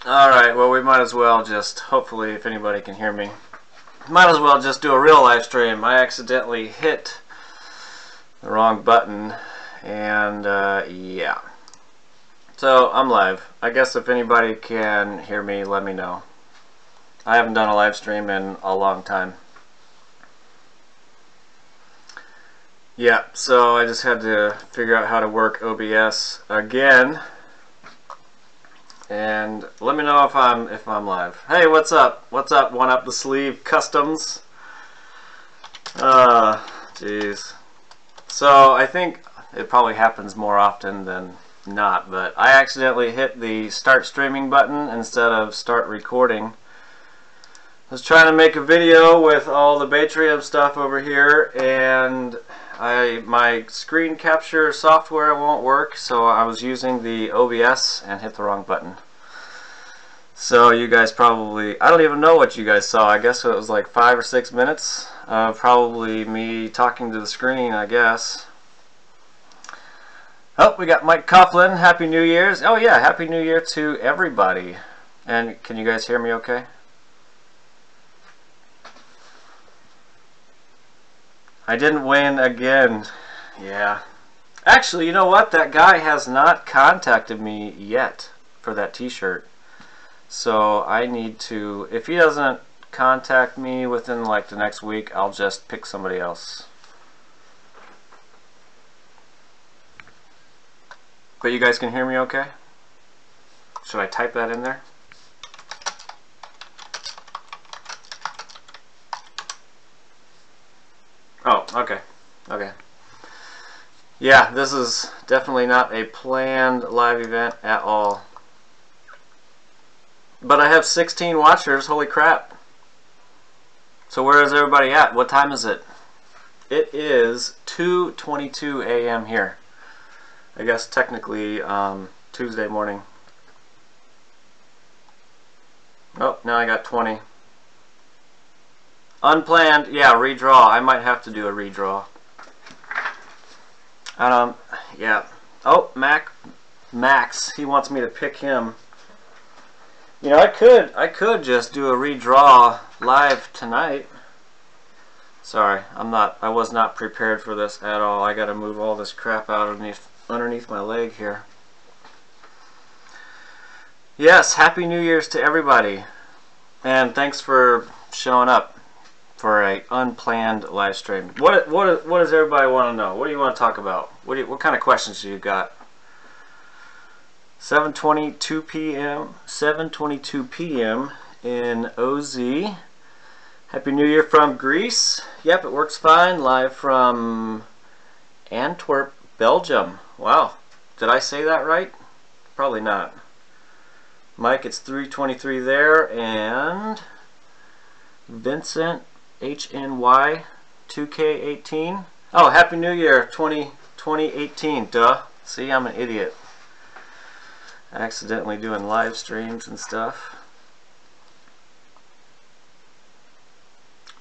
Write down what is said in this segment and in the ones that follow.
Alright, well, we might as well just, hopefully, if anybody can hear me, might as well just do a real live stream. I accidentally hit the wrong button, and yeah. So, I'm live. I guess if anybody can hear me, let me know. I haven't done a live stream in a long time. Yeah, so I just had to figure out how to work OBS again. And let me know if I'm live. Hey, what's up? What's up? One Up the Sleeve Customs. Jeez. So I think it probably happens more often than not, but I accidentally hit the start streaming button instead of start recording. I was trying to make a video with all the Batrium stuff over here, and my screen capture software won't work, so I was using the OBS and hit the wrong button. So you guys probably, I don't even know what you guys saw. I guess it was like 5 or 6 minutes of probably me talking to the screen, I guess. Oh, we got Mike Coughlin. Happy New Year's. Oh yeah, Happy New Year to everybody. And can you guys hear me okay? I didn't win again. Yeah. Actually, you know what? That guy has not contacted me yet for that t-shirt. So I need to, if he doesn't contact me within like the next week, I'll just pick somebody else. But you guys can hear me okay? Should I type that in there? Oh, okay. Okay. Yeah, this is definitely not a planned live event at all. But I have 16 watchers, holy crap. So where is everybody at? What time is it? It is 2:22 a.m. here. I guess technically Tuesday morning. Oh, now I got 20. Unplanned, yeah, redraw. I might have to do a redraw. Yeah. Oh, Max, he wants me to pick him. You know, I could just do a redraw live tonight. Sorry, I was not prepared for this at all. I gotta move all this crap out underneath my leg here. Yes, Happy New Year's to everybody. And thanks for showing up for a unplanned live stream. What does everybody want to know? What do you want to talk about? What kind of questions do you got? 7:22 p.m. 7:22 p.m. in OZ. Happy New Year from Greece. Yep, it works fine. Live from Antwerp, Belgium. Wow, did I say that right? Probably not. Mike, it's 3:23 there, and Vincent HNY 2K18. Oh, Happy New Year 2018. Duh. See, I'm an idiot. Accidentally doing live streams and stuff.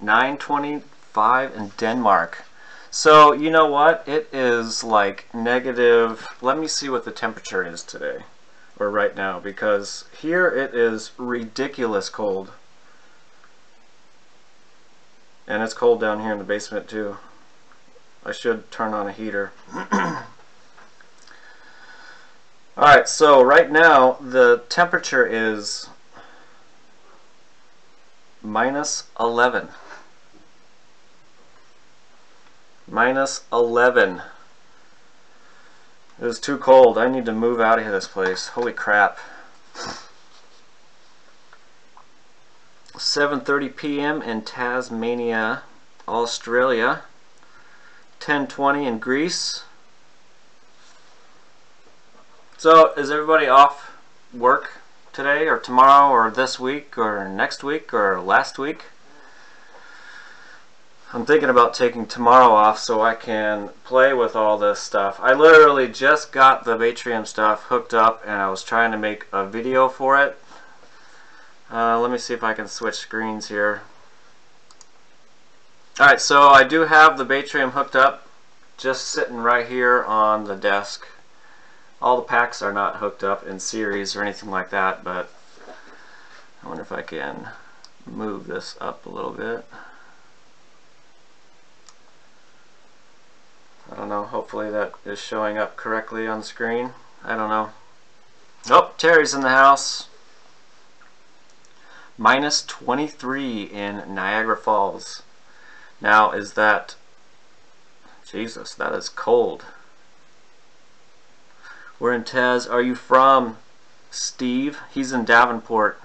9:25 in Denmark. So you know what? It is like negative. Let me see what the temperature is today, or right now, because here it is ridiculous cold. And it's cold down here in the basement too. I should turn on a heater. Alright, so right now the temperature is -11. -11. It was too cold. I need to move out of this place. Holy crap. 7:30 p.m. in Tasmania, Australia. 10:20 in Greece. So, is everybody off work today, or tomorrow, or this week, or next week, or last week? I'm thinking about taking tomorrow off so I can play with all this stuff. I literally just got the Batrium stuff hooked up, and I was trying to make a video for it. Let me see if I can switch screens here. Alright, so I do have the Batrium hooked up, just sitting right here on the desk. All the packs are not hooked up in series or anything like that, but I wonder if I can move this up a little bit. I don't know, hopefully that is showing up correctly on screen. I don't know. Oh, Terry's in the house. Minus 23 in Niagara Falls. Now, is that... Jesus, that is cold. Where in Tez are you from, Steve? He's in Davenport.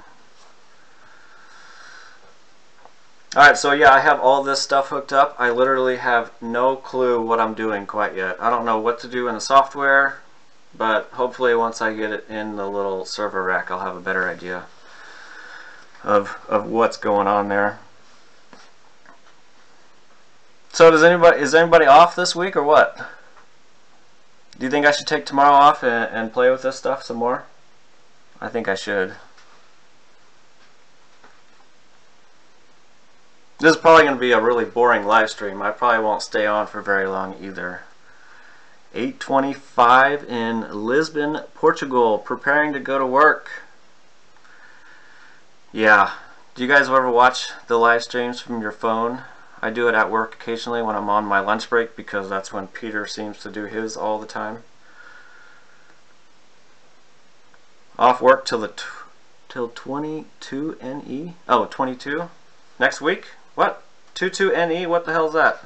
Alright, so yeah, I have all this stuff hooked up. I literally have no clue what I'm doing quite yet. I don't know what to do in the software, but hopefully once I get it in the little server rack, I'll have a better idea of what's going on there. So is anybody off this week or what? Do you think I should take tomorrow off and play with this stuff some more? I think I should. This is probably going to be a really boring live stream. I probably won't stay on for very long either. 8:25 in Lisbon, Portugal. Preparing to go to work. Yeah. Do you guys ever watch the live streams from your phone? I do it at work occasionally when I'm on my lunch break because that's when Peter seems to do his all the time. Off work till 22 NE? Oh, 22? Next week? What? 22 NE? What the hell is that?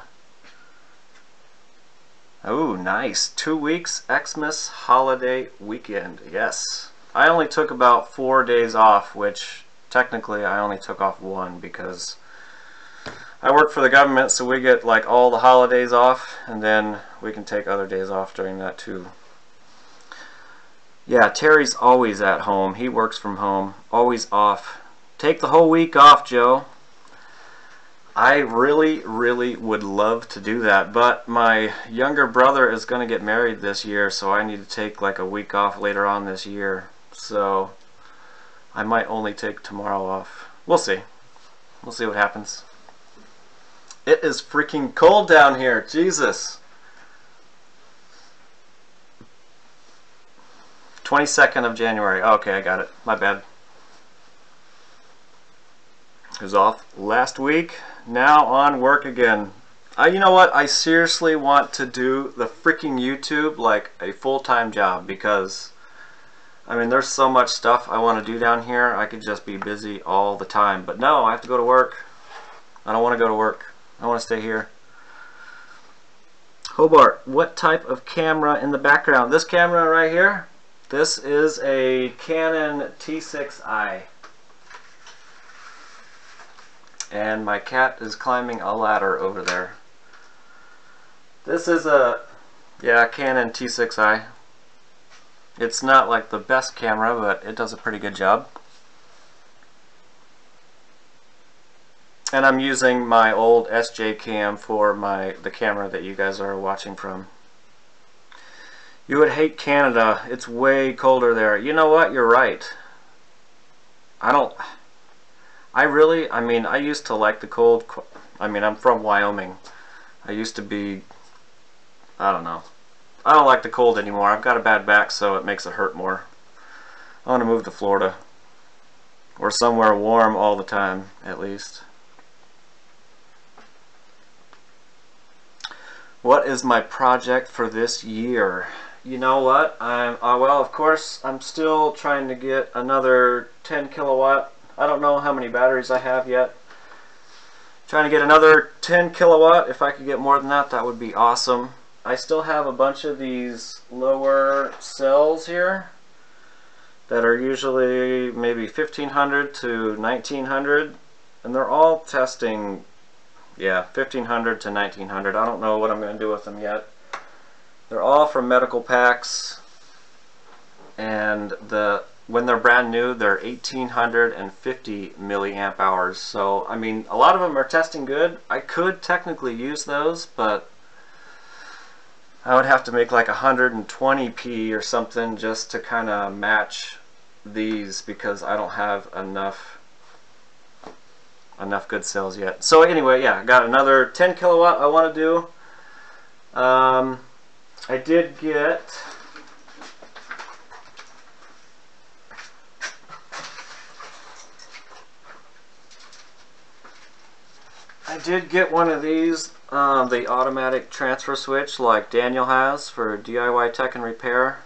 Oh, nice. 2 weeks Xmas holiday weekend. Yes. I only took about 4 days off, which technically I only took off 1 because I work for the government, so we get like all the holidays off, and then we can take other days off during that too. Yeah, Terry's always at home. He works from home. Always off. Take the whole week off, Joe. I really, really would love to do that, but my younger brother is going to get married this year, so I need to take like a week off later on this year. So I might only take tomorrow off. We'll see. We'll see what happens. It is freaking cold down here. Jesus. 22nd of January. Oh, okay, I got it. My bad. I was off last week. Now on work again. You know what? I seriously want to do the freaking YouTube like a full-time job because, I mean, there's so much stuff I want to do down here. I could just be busy all the time. But no, I have to go to work. I don't want to go to work. I want to stay here. Hobart, what type of camera in the background? This camera right here? This is a Canon T6i. And my cat is climbing a ladder over there. This is a, yeah, Canon T6i. It's not like the best camera, but it does a pretty good job. And I'm using my old SJ cam for the camera that you guys are watching from. You would hate Canada. It's way colder there. You know what? You're right. I mean, I used to like the cold. I mean, I'm from Wyoming. I used to be, I don't know. I don't like the cold anymore. I've got a bad back, so it makes it hurt more. I want to move to Florida. Or somewhere warm all the time, at least. What is my project for this year? You know what? Well, of course, I'm still trying to get another 10 kilowatt. I don't know how many batteries I have yet. Trying to get another 10 kilowatt. If I could get more than that, that would be awesome. I still have a bunch of these lower cells here that are usually maybe 1500 to 1900, and they're all testing, yeah, 1500 to 1900. I don't know what I'm going to do with them yet. They're all from medical packs, and when they're brand new, they're 1850 milliamp hours. So, I mean, a lot of them are testing good. I could technically use those, but I would have to make like 120p or something just to kind of match these because I don't have enough good cells yet. So anyway, yeah, I got another 10 kilowatt I want to do. I did get I did get one of these, the automatic transfer switch like Daniel has for DIY tech and repair.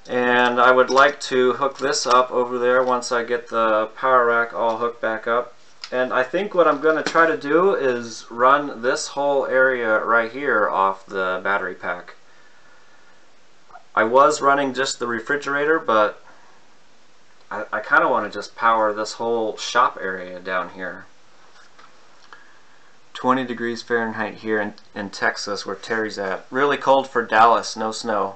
And I would like to hook this up over there once I get the power rack all hooked back up. And I think what I'm going to try to do is run this whole area right here off the battery pack. I was running just the refrigerator, but I kind of want to just power this whole shop area down here. 20 degrees Fahrenheit here in Texas where Terry's at. Really cold for Dallas, no snow.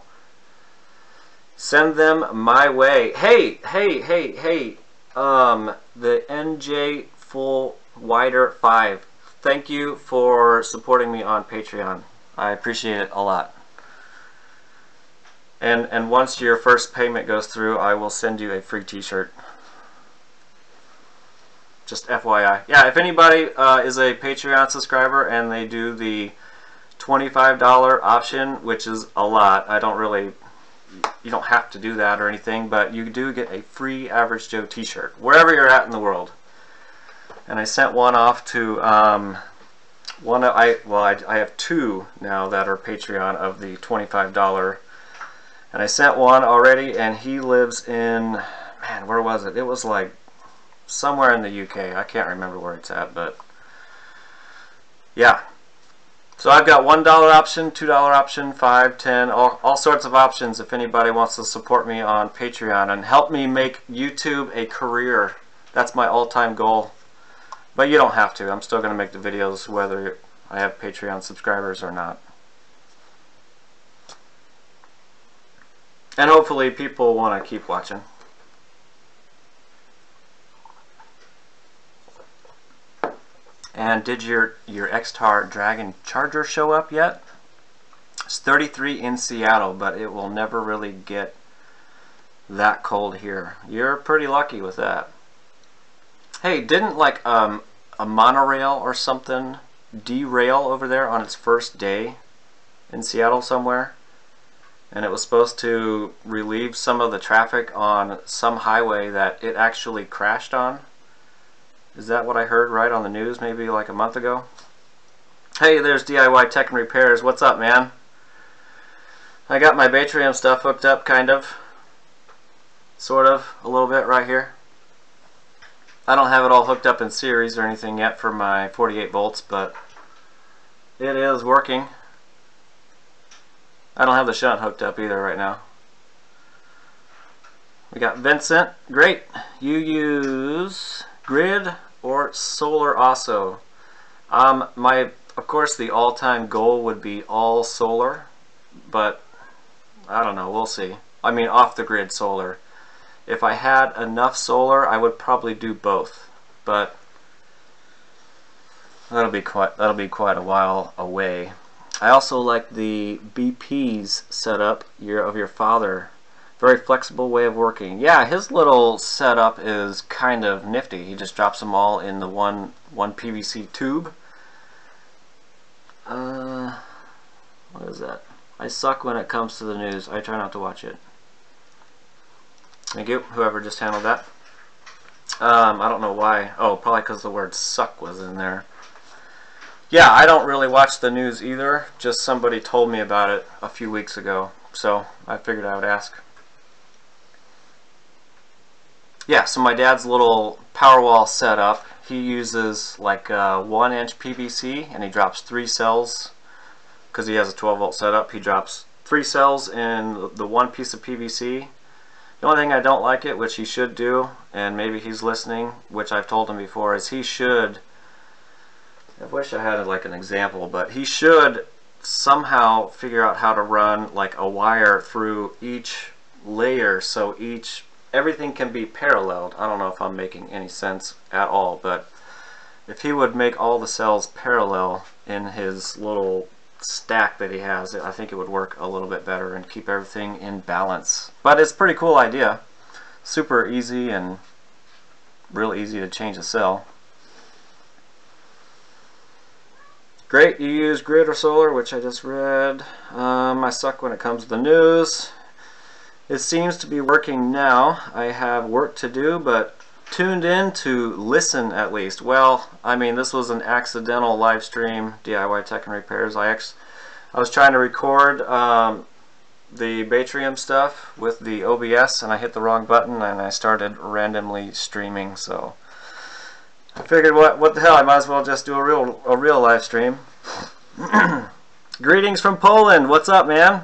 Send them my way. Hey, the NJ Full Wider 5. Thank you for supporting me on Patreon. I appreciate it a lot. And once your first payment goes through, I will send you a free t-shirt. Just FYI. Yeah, if anybody is a Patreon subscriber and they do the $25 option, which is a lot, you don't have to do that or anything, but you do get a free Average Joe t-shirt, wherever you're at in the world. And I sent one off to, I have two now that are Patreon of the $25. And I sent one already, and he lives in, man, where was it? It was like somewhere in the UK. I can't remember where it's at, but yeah. So I've got $1 option, $2 option, $5, $10, all sorts of options if anybody wants to support me on Patreon and help me make YouTube a career. That's my all-time goal. But you don't have to. I'm still going to make the videos whether I have Patreon subscribers or not. And hopefully people want to keep watching. And did your X-Tar Dragon charger show up yet? It's 33 in Seattle, but it will never really get that cold here. You're pretty lucky with that. Hey, didn't like a monorail or something derail over there on its first day in Seattle somewhere? And it was supposed to relieve some of the traffic on some highway that it actually crashed on. Is that what I heard right on the news maybe like a month ago? Hey, there's DIY Tech and Repairs. What's up, man? I got my Batrium stuff hooked up, kind of. Sort of, a little bit right here. I don't have it all hooked up in series or anything yet for my 48 volts, but it is working. I don't have the shunt hooked up either right now. We got Vincent. Great. You use grid or solar also? Of course, the all-time goal would be all solar, but I don't know. We'll see. I mean, off the grid solar. If I had enough solar, I would probably do both, but that'll be quite a while away. I also like the BP's setup of your father. Very flexible way of working. Yeah, his little setup is kind of nifty. He just drops them all in the one PVC tube. What is that? I suck when it comes to the news. I try not to watch it. Thank you, whoever just handled that. I don't know why. Oh, probably because the word suck was in there. Yeah, I don't really watch the news either. Just somebody told me about it a few weeks ago, so I figured I would ask. Yeah, so my dad's little Powerwall setup, he uses like a 1-inch PVC, and he drops 3 cells, because he has a 12-volt setup. He drops 3 cells in the one piece of PVC. The only thing I don't like it, which he should do, and maybe he's listening, which I've told him before, is he should, I wish I had like an example, but he should somehow figure out how to run like a wire through each layer so everything can be paralleled. I don't know if I'm making any sense at all, but if he would make all the cells parallel in his little stack that he has, I think it would work a little bit better and keep everything in balance. But it's a pretty cool idea. Super easy and real easy to change a cell. Great, you use grid or solar, which I just read. I suck when it comes to the news. It seems to be working now. I have work to do, but tuned in to listen at least. Well, I mean, this was an accidental live stream, DIY Tech and Repairs. I was trying to record the Batrium stuff with the OBS, and I hit the wrong button and I started randomly streaming. So I figured, what the hell? I might as well just do a real live stream. Greetings from Poland. What's up, man?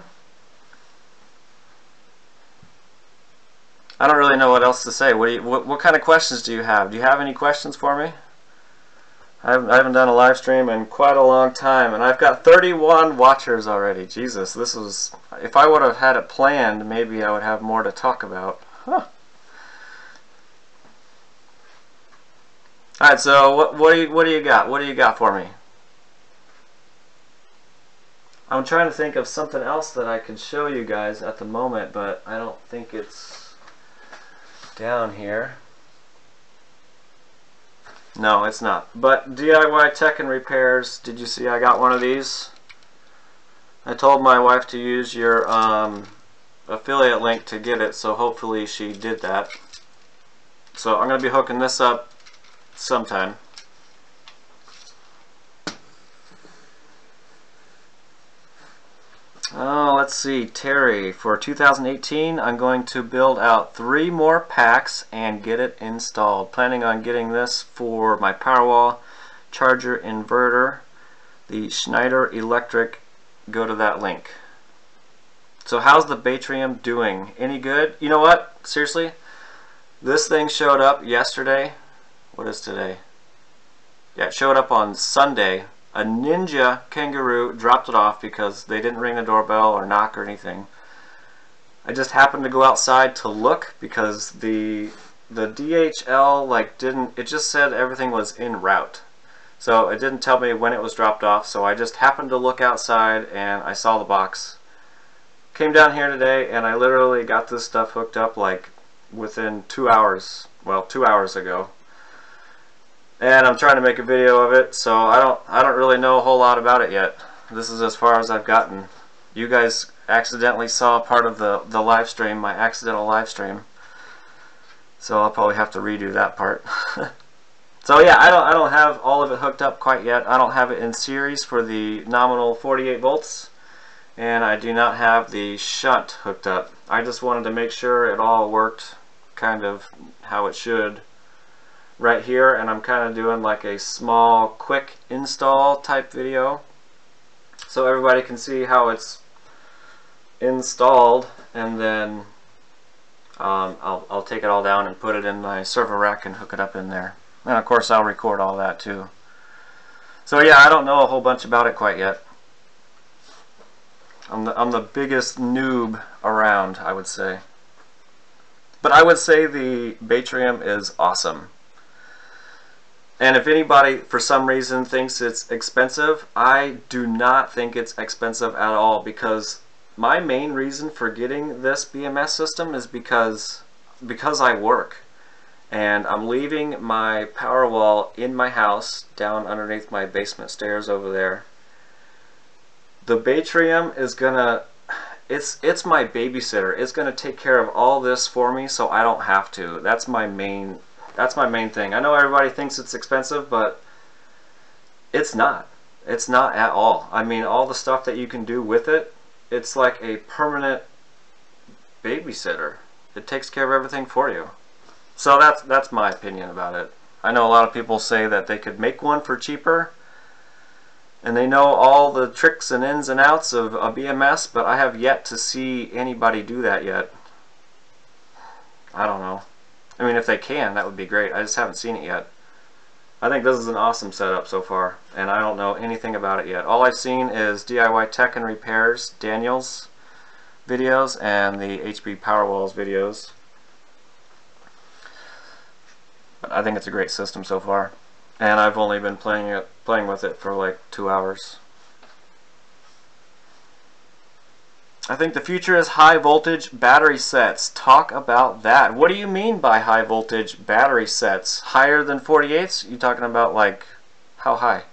I don't really know what else to say. What kind of questions do you have? Do you have any questions for me? I haven't done a live stream in quite a long time, and I've got 31 watchers already. Jesus, this was... If I would have had it planned, maybe I would have more to talk about. Huh. Alright, so what do you got? What do you got for me? I'm trying to think of something else that I could show you guys at the moment, but I don't think it's down here. No, it's not. But DIY Tech and Repairs, did you see I got one of these? I told my wife to use your affiliate link to get it, so hopefully she did that. So I'm going to be hooking this up sometime. Oh, let's see, Terry, for 2018 I'm going to build out 3 more packs and get it installed. Planning on getting this for my Powerwall charger inverter, the Schneider Electric. Go to that link. So how's the Batrium doing? Any good? You know what? Seriously? This thing showed up yesterday. What is today? Yeah, it showed up on Sunday. A Ninja Kangaroo dropped it off because they didn't ring the doorbell or knock or anything. I just happened to go outside to look because the DHL it just said everything was en route. So it didn't tell me when it was dropped off, so I just happened to look outside and I saw the box. Came down here today and I literally got this stuff hooked up like within 2 hours. Well, 2 hours ago. And I'm trying to make a video of it, so I don't really know a whole lot about it yet. This is as far as I've gotten. You guys accidentally saw part of the live stream, my accidental live stream. So I'll probably have to redo that part. So yeah, I don't have all of it hooked up quite yet. I don't have it in series for the nominal 48 volts, and I do not have the shunt hooked up. I just wanted to make sure it all worked kind of how it should right here, and I'm kind of doing like a small quick install type video so everybody can see how it's installed, and then I'll take it all down and put it in my server rack and hook it up in there, and of course I'll record all that too. So yeah, I don't know a whole bunch about it quite yet. I'm the biggest noob around, I would say, but I would say the Batrium is awesome. And if anybody for some reason thinks it's expensive, I do not think it's expensive at all, because my main reason for getting this BMS system is because I work. And I'm leaving my Powerwall in my house down underneath my basement stairs over there. The Batrium is gonna, it's my babysitter. It's gonna take care of all this for me so I don't have to. That's my main thing. I know everybody thinks it's expensive, but it's not. It's not at all. I mean, all the stuff that you can do with it, it's like a permanent babysitter. It takes care of everything for you. So that's my opinion about it. I know a lot of people say that they could make one for cheaper, and they know all the tricks and ins and outs of a BMS, but I have yet to see anybody do that yet. I don't know. I mean, if they can, that would be great. I just haven't seen it yet. I think this is an awesome setup so far, and I don't know anything about it yet. All I've seen is DIY Tech and Repairs, Daniel's videos, and the HB Powerwalls videos. But I think it's a great system so far, and I've only been playing with it for like 2 hours. I think the future is high voltage battery sets. Talk about that. What do you mean by high voltage battery sets? Higher than 48s? You talking about like how high?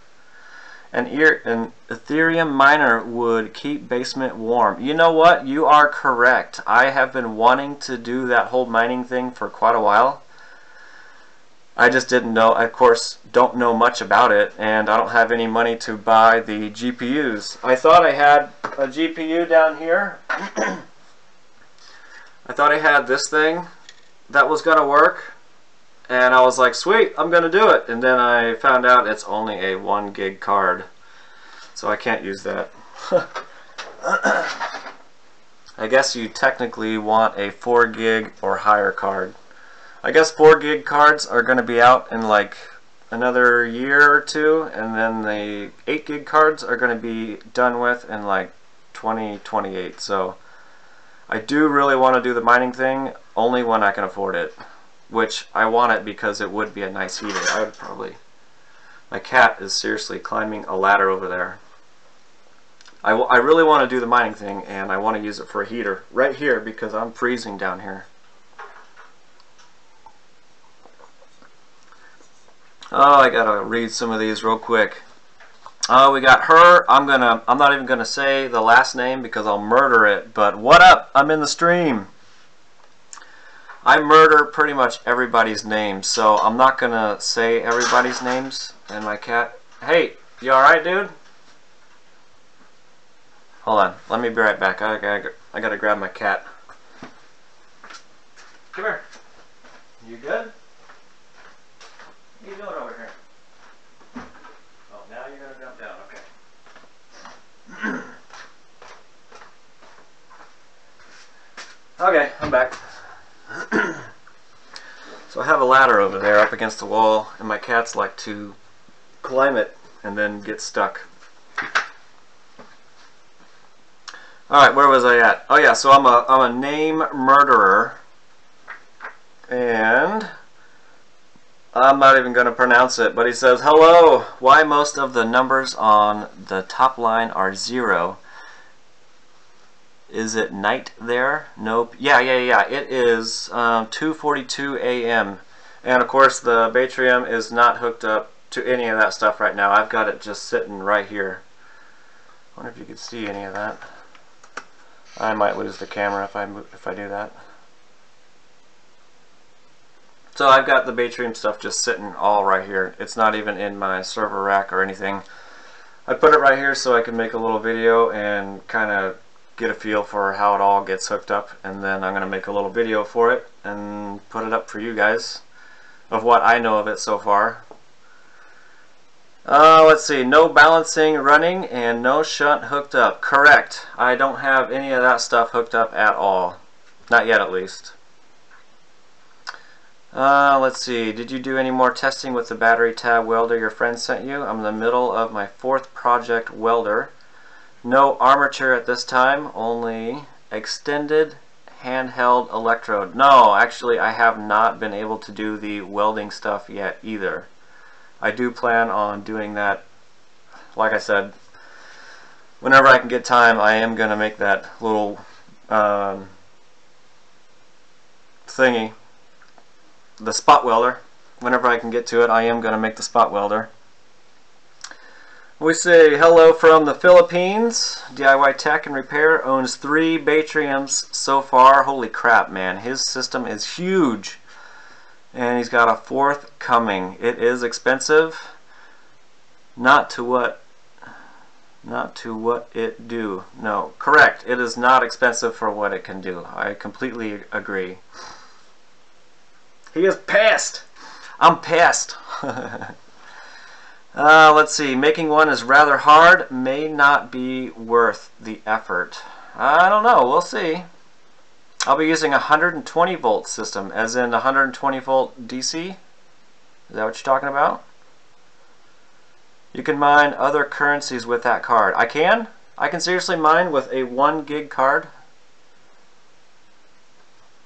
An Ethereum miner would keep basement warm. You know what? You are correct. I have been wanting to do that whole mining thing for quite a while. I just didn't know, I of course don't know much about it, and I don't have any money to buy the GPUs. I thought I had a GPU down here. I thought I had this thing that was going to work, and I was like, sweet, I'm going to do it. And then I found out it's only a 1 gig card, so I can't use that. I guess you technically want a 4 gig or higher card. I guess 4 gig cards are going to be out in like another year or two, and then the 8 gig cards are going to be done with in like 2028. So I do really want to do the mining thing only when I can afford it, which I want it because it would be a nice heater. I would probably... My cat is seriously climbing a ladder over there. I really want to do the mining thing, and I want to use it for a heater right here because I'm freezing down here. Oh, I gotta read some of these real quick. Oh, we got her. I'm not even gonna say the last name because I'll murder it. But what up? I'm in the stream. I murder pretty much everybody's name, so I'm not gonna say everybody's names. And my cat. Hey, you all right, dude? Hold on, let me be right back. I gotta grab my cat. Come here. You good? What are you doing over here? Oh, now you're gonna jump down. Okay. Okay, I'm back. So I have a ladder over there up against the wall, and my cats like to climb it and then get stuck. Alright, where was I at? Oh yeah, so I'm a name murderer, and I'm not even going to pronounce it, but he says, hello, why most of the numbers on the top line are 0? Is it night there? Nope. Yeah, it is 2:42 a.m. And of course the Batrium is not hooked up to any of that stuff right now. I've got it just sitting right here. I wonder if you could see any of that. I might lose the camera if I do that. So I've got the Batrium stuff just sitting all right here. It's not even in my server rack or anything. I put it right here so I can make a little video and kind of get a feel for how it all gets hooked up, and then I'm going to make a little video for it and put it up for you guys of what I know of it so far. Let's see, no balancing running and no shunt hooked up. Correct. I don't have any of that stuff hooked up at all. Not yet, at least. Let's see, did you do any more testing with the battery tab welder your friend sent you? I'm in the middle of my 4th project welder. No armature at this time, only extended handheld electrode. No, actually I have not been able to do the welding stuff yet either. I do plan on doing that. Like I said, whenever I can get time, I am going to make that little thingy, the spot welder. Whenever I can get to it, I am going to make the spot welder. We say hello from the Philippines. DIY Tech and Repair owns 3 Batriums so far. Holy crap, man. His system is huge. And he's got a 4th coming. It is expensive. Not to what it do. No, correct. It is not expensive for what it can do. I completely agree. He is pissed. I'm pissed. Let's see. Making one is rather hard. May not be worth the effort. I don't know. We'll see. I'll be using a 120 volt system, as in 120 volt DC. Is that what you're talking about? You can mine other currencies with that card. I can? I can seriously mine with a 1 gig card?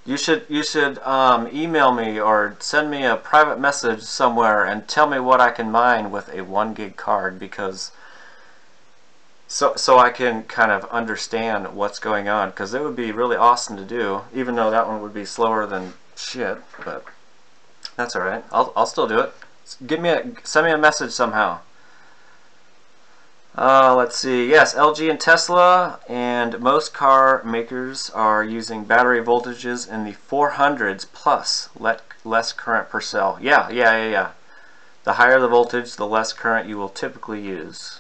You should email me or send me a private message somewhere and tell me what I can mine with a 1 gig card, because so I can kind of understand what's going on, because it would be really awesome to do, even though that one would be slower than shit, but that's alright. I'll still do it. Send me a message somehow. Let's see. Yes, LG and Tesla and most car makers are using battery voltages in the 400s plus less current per cell. Yeah. The higher the voltage, the less current you will typically use.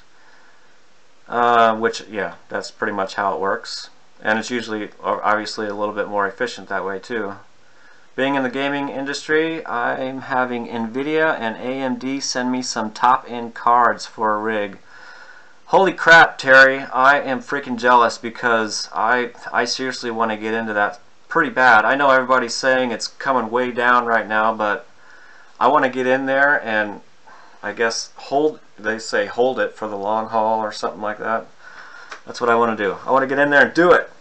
Which, yeah, that's pretty much how it works. And it's usually, obviously, a little bit more efficient that way too. Being in the gaming industry, I'm having Nvidia and AMD send me some top-end cards for a rig. Holy crap, Terry, I am freaking jealous because I seriously want to get into that pretty bad. I know everybody's saying it's coming way down right now, but I want to get in there and I guess they say hold it for the long haul or something like that. That's what I want to do. I want to get in there and do it.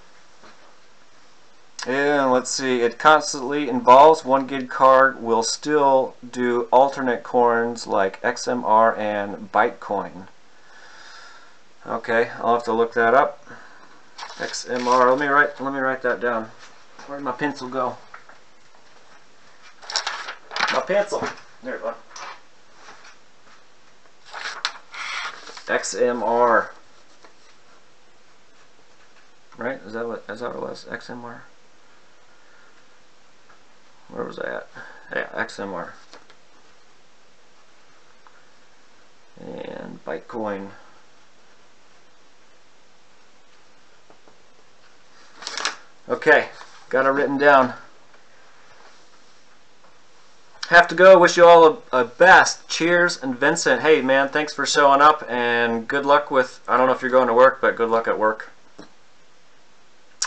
And let's see, it constantly involves 1 gig card will still do alternate coins like XMR and Bytecoin. Okay, I'll have to look that up. XMR. Let me write that down. Where'd my pencil go? My pencil. There it went. XMR. Right? Is that what it was? XMR. Where was I at? Yeah, XMR. And Bytecoin. Okay, got it written down. Have to go. Wish you all a best. Cheers. And Vincent, hey man, thanks for showing up and good luck with, I don't know if you're going to work, but good luck at work.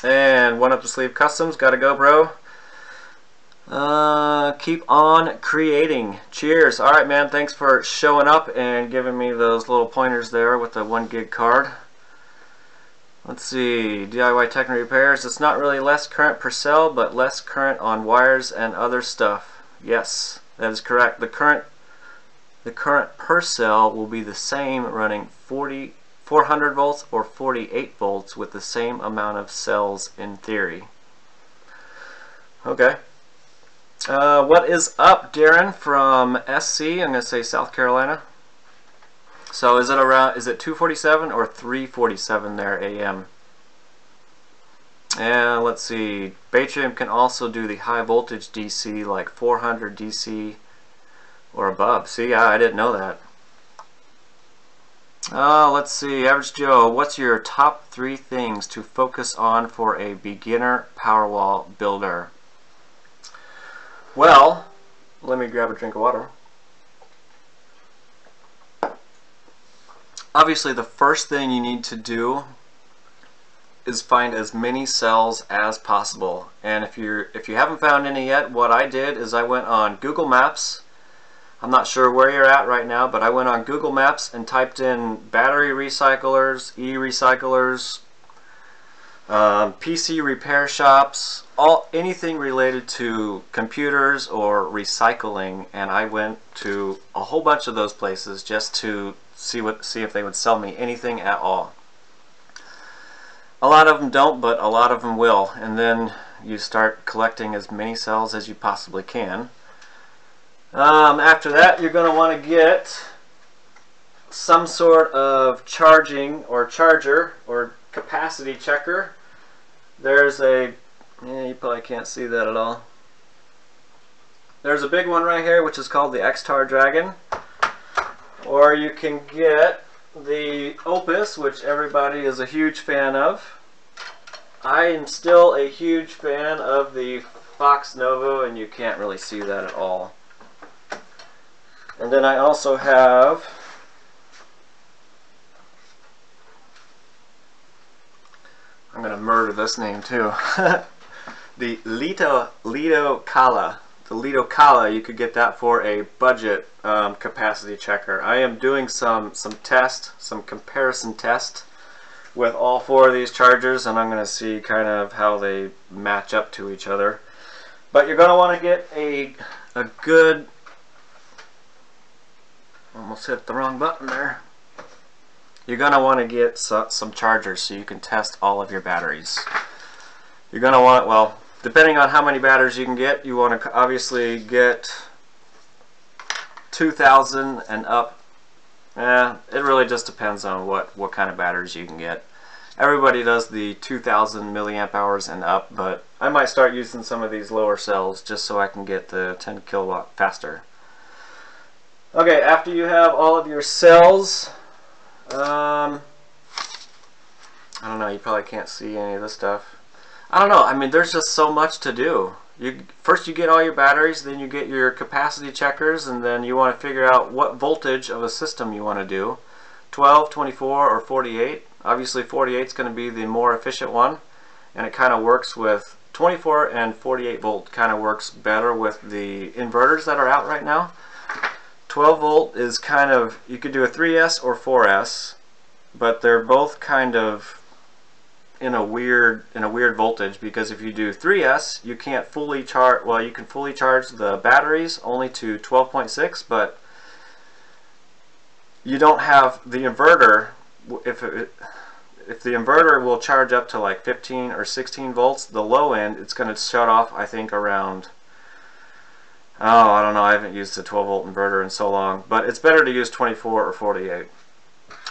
And One Up the Sleeve Customs, gotta go, bro. Keep on creating. Cheers. Alright man, thanks for showing up and giving me those little pointers there with the 1 gig card. Let's see, DIY tech and repairs. It's not really less current per cell, but less current on wires and other stuff. Yes, that is correct. The current per cell will be the same running 400 volts or 48 volts with the same amount of cells in theory. Okay. What is up, Darren from SC? I'm going to say South Carolina. So is it 247 or 347 there AM? And let's see, Batrium can also do the high voltage DC like 400 DC or above. See, I didn't know that. Let's see, Average Joe, what's your top 3 things to focus on for a beginner Powerwall builder? Well, let me grab a drink of water. Obviously, the first thing you need to do is find as many cells as possible. And if you haven't found any yet, what I did is I went on Google Maps. I'm not sure where you're at right now, but I went on Google Maps and typed in battery recyclers, e-recyclers, PC repair shops, anything related to computers or recycling, and I went to a whole bunch of those places just to see if they would sell me anything at all. A lot of them don't, but a lot of them will, and then you start collecting as many cells as you possibly can. After that, you're going to want to get some sort of charging or charger or capacity checker. There's you probably can't see that at all. There's a big one right here which is called the X-Tar Dragon, or you can get the Opus, which everybody is a huge fan of. I am still a huge fan of the Fox Novo, and you can't really see that at all. And then I also have I'm going to murder this name too. The Lido Kala. The Lido Kala, you could get that for a budget capacity checker. I am doing some comparison test with all 4 of these chargers, and I'm going to see kind of how they match up to each other. But you're going to want to get a good, almost hit the wrong button there. You're going to want to get some chargers so you can test all of your batteries. You're going to want, well, depending on how many batteries you can get, you want to obviously get 2,000 and up It really just depends on what kind of batteries you can get. Everybody does the 2000 milliamp hours and up, but I might start using some of these lower cells just so I can get the 10 kilowatt faster. Okay, after you have all of your cells, I don't know, you probably can't see any of this stuff. I don't know, I mean, there's just so much to do. First you get all your batteries, then you get your capacity checkers, and then you want to figure out what voltage of a system you want to do. 12, 24, or 48. Obviously 48 is going to be the more efficient one, and it kind of works with 24 and 48 volt kind of works better with the inverters that are out right now. 12 volt is kind of, you could do a 3S or 4S, but they're both kind of in a weird voltage, because if you do 3S you can't fully charge, well, you can fully charge the batteries only to 12.6, but you don't have the inverter. If the inverter will charge up to like 15 or 16 volts, the low end, it's going to shut off, I think, around, oh, I don't know, I haven't used a 12 volt inverter in so long, but it's better to use 24 or 48.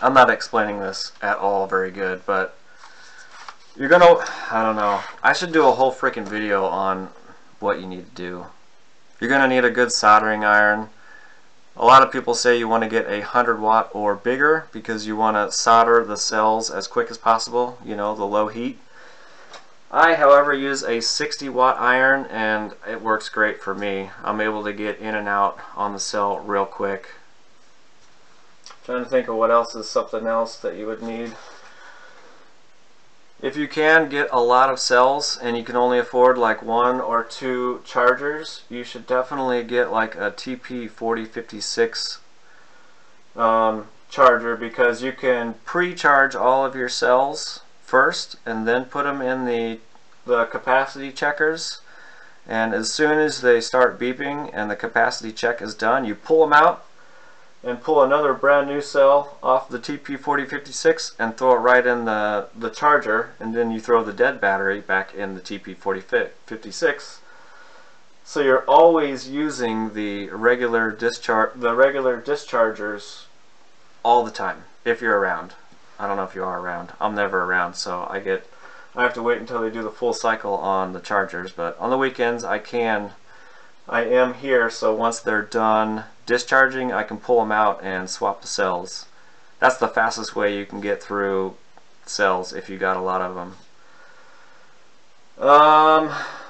I'm not explaining this at all very good, but you're gonna, I don't know, I should do a whole freaking video on what you need to do. You're gonna need a good soldering iron. A lot of people say you want to get a 100 watt or bigger because you want to solder the cells as quick as possible, you know, the low heat. I, however, use a 60 watt iron and it works great for me. I'm able to get in and out on the cell real quick. Trying to think of what else is something else that you would need. If you can get a lot of cells and you can only afford like 1 or 2 chargers, you should definitely get like a TP4056 charger, because you can pre-charge all of your cells first and then put them in the capacity checkers, and as soon as they start beeping and the capacity check is done, you pull them out and pull another brand new cell off the TP4056 and throw it right in the charger, and then you throw the dead battery back in the TP4056. So you're always using the regular dischargers all the time if you're around. I don't know if you are around. I'm never around, so I have to wait until they do the full cycle on the chargers, but on the weekends I am here, so once they're done discharging, I can pull them out and swap the cells. That's the fastest way you can get through cells if you got a lot of them.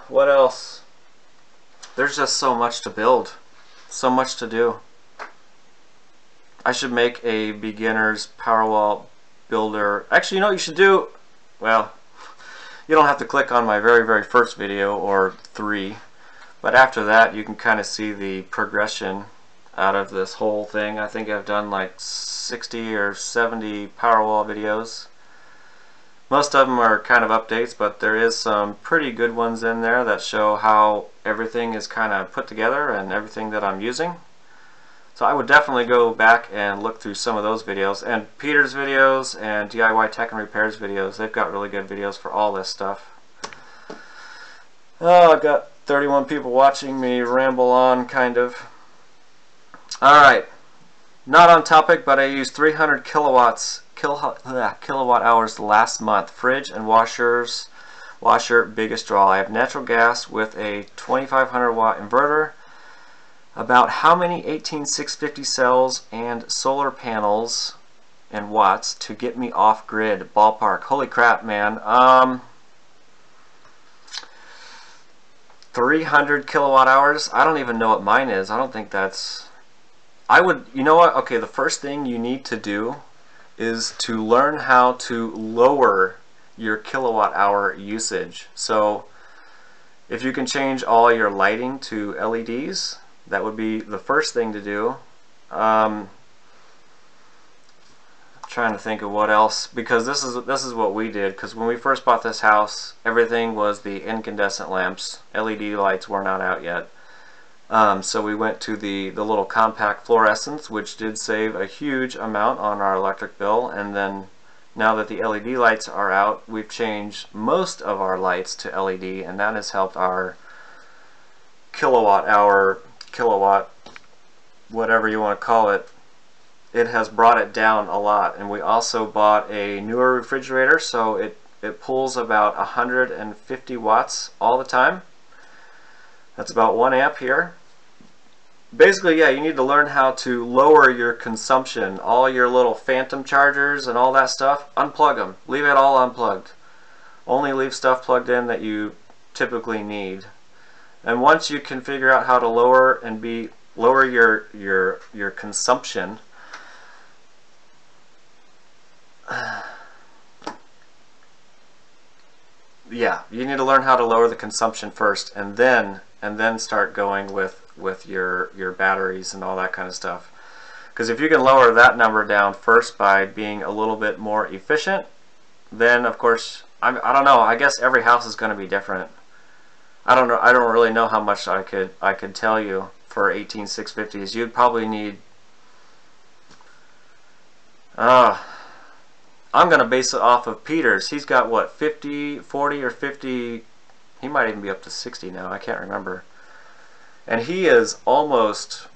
What else? There's just so much to build, so much to do. I should make a beginner's Powerwall builder. Actually, you know what you should do? Well, you don't have to click on my very first video or 3. But after that, you can kind of see the progression out of this whole thing. I think I've done like 60 or 70 Powerwall videos. Most of them are kind of updates, but there is some pretty good ones in there that show how everything is kind of put together and everything that I'm using. So I would definitely go back and look through some of those videos. And Peter's videos and DIY Tech and Repairs videos, they've got really good videos for all this stuff. Oh, I've got 31 people watching me ramble on, kind of. Alright, not on topic, but I used 300 kilowatt hours last month. Fridge and washer, biggest draw. I have natural gas with a 2500 watt inverter. About how many 18650 cells and solar panels and watts to get me off grid? Ballpark. Holy crap, man. 300 kilowatt hours. I don't even know what mine is. I don't think that's, you know what, okay, the first thing you need to do is to learn how to lower your kilowatt hour usage. So if you can change all your lighting to LEDs, that would be the first thing to do. Trying to think of what else, because this is what we did, because when we first bought this house, everything was the incandescent lamps. LED lights were not out yet. So we went to the little compact fluorescents, which did save a huge amount on our electric bill. And then now that the LED lights are out, we've changed most of our lights to LED, and that has helped our kilowatt, whatever you want to call it, it has brought it down a lot. And we also bought a newer refrigerator, so it pulls about 150 watts all the time. That's about 1 amp here. Basically, yeah, you need to learn how to lower your consumption. All your little phantom chargers and all that stuff, unplug them. Leave it all unplugged. Only leave stuff plugged in that you typically need. And once you can figure out how to lower your consumption, yeah, you need to learn how to lower the consumption first, and then start going with your batteries and all that kind of stuff. Because if you can lower that number down first by being a little bit more efficient, then of course, I don't know, I guess every house is going to be different. I don't know, I don't really know how much I could tell you for 18650s. You'd probably need I'm going to base it off of Peter's. He's got what, 40 or 50, he might even be up to 60 now, I can't remember. And he is almost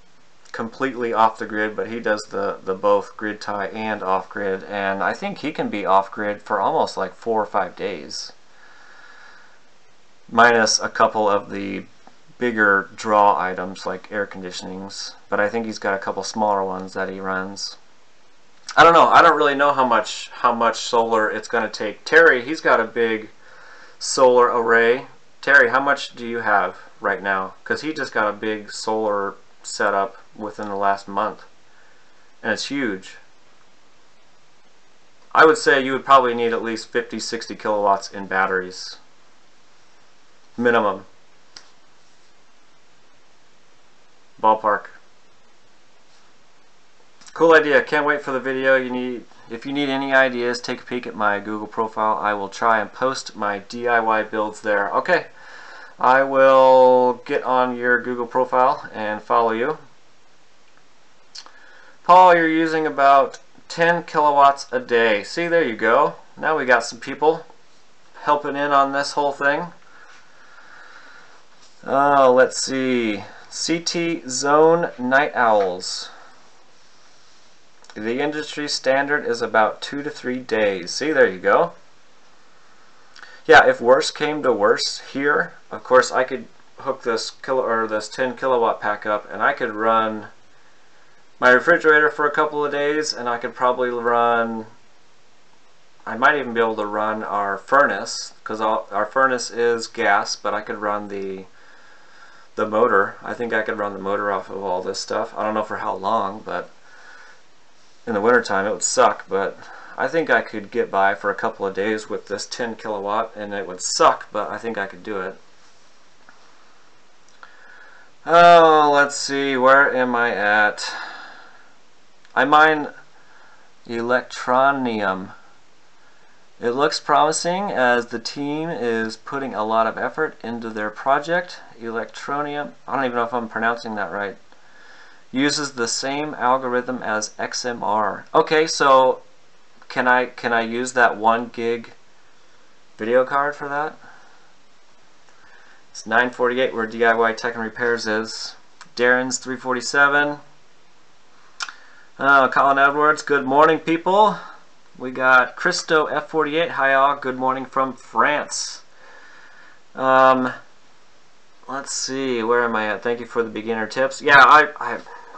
completely off the grid, but he does the both grid tie and off grid, and I think he can be off grid for almost like 4 or 5 days, minus a couple of the bigger draw items like air conditionings, but I think he's got a couple smaller ones that he runs. I don't know, I don't really know how much solar it's going to take. Terry, he's got a big solar array. Terry, how much do you have right now? Because he just got a big solar setup within the last month, and it's huge. I would say you would probably need at least 50-60 kilowatts in batteries minimum, ballpark. Cool idea. Can't wait for the video. If you need any ideas, take a peek at my Google profile. I will try and post my DIY builds there. Okay, I will get on your Google profile and follow you. Paul, you're using about 10 kilowatts a day. See, there you go. Now we got some people helping in on this whole thing. Let's see. CT Zone Night Owls. The industry standard is about 2 to 3 days. See, there you go. Yeah, if worse came to worse here, of course I could hook this 10 kilowatt pack up, and I could run my refrigerator for a couple of days, and I could probably run, I might even be able to run our furnace, because our furnace is gas, but I could run the motor. I think I could run the motor off of all this stuff. I don't know for how long, but in the wintertime it would suck, but I think I could get by for a couple of days with this 10 kilowatt, and it would suck, but I think I could do it. Oh, let's see, where am I at? I mine electronium. It looks promising as the team is putting a lot of effort into their project. Electronium, I don't even know if I'm pronouncing that right. Uses the same algorithm as XMR. Okay, so can I use that 1 gig video card for that? It's 948 where DIY Tech and Repairs is. Darren's 347. Colin Edwards, good morning, people. We got Christo F48. Hi all, good morning from France. Let's see, where am I at? Thank you for the beginner tips. Yeah,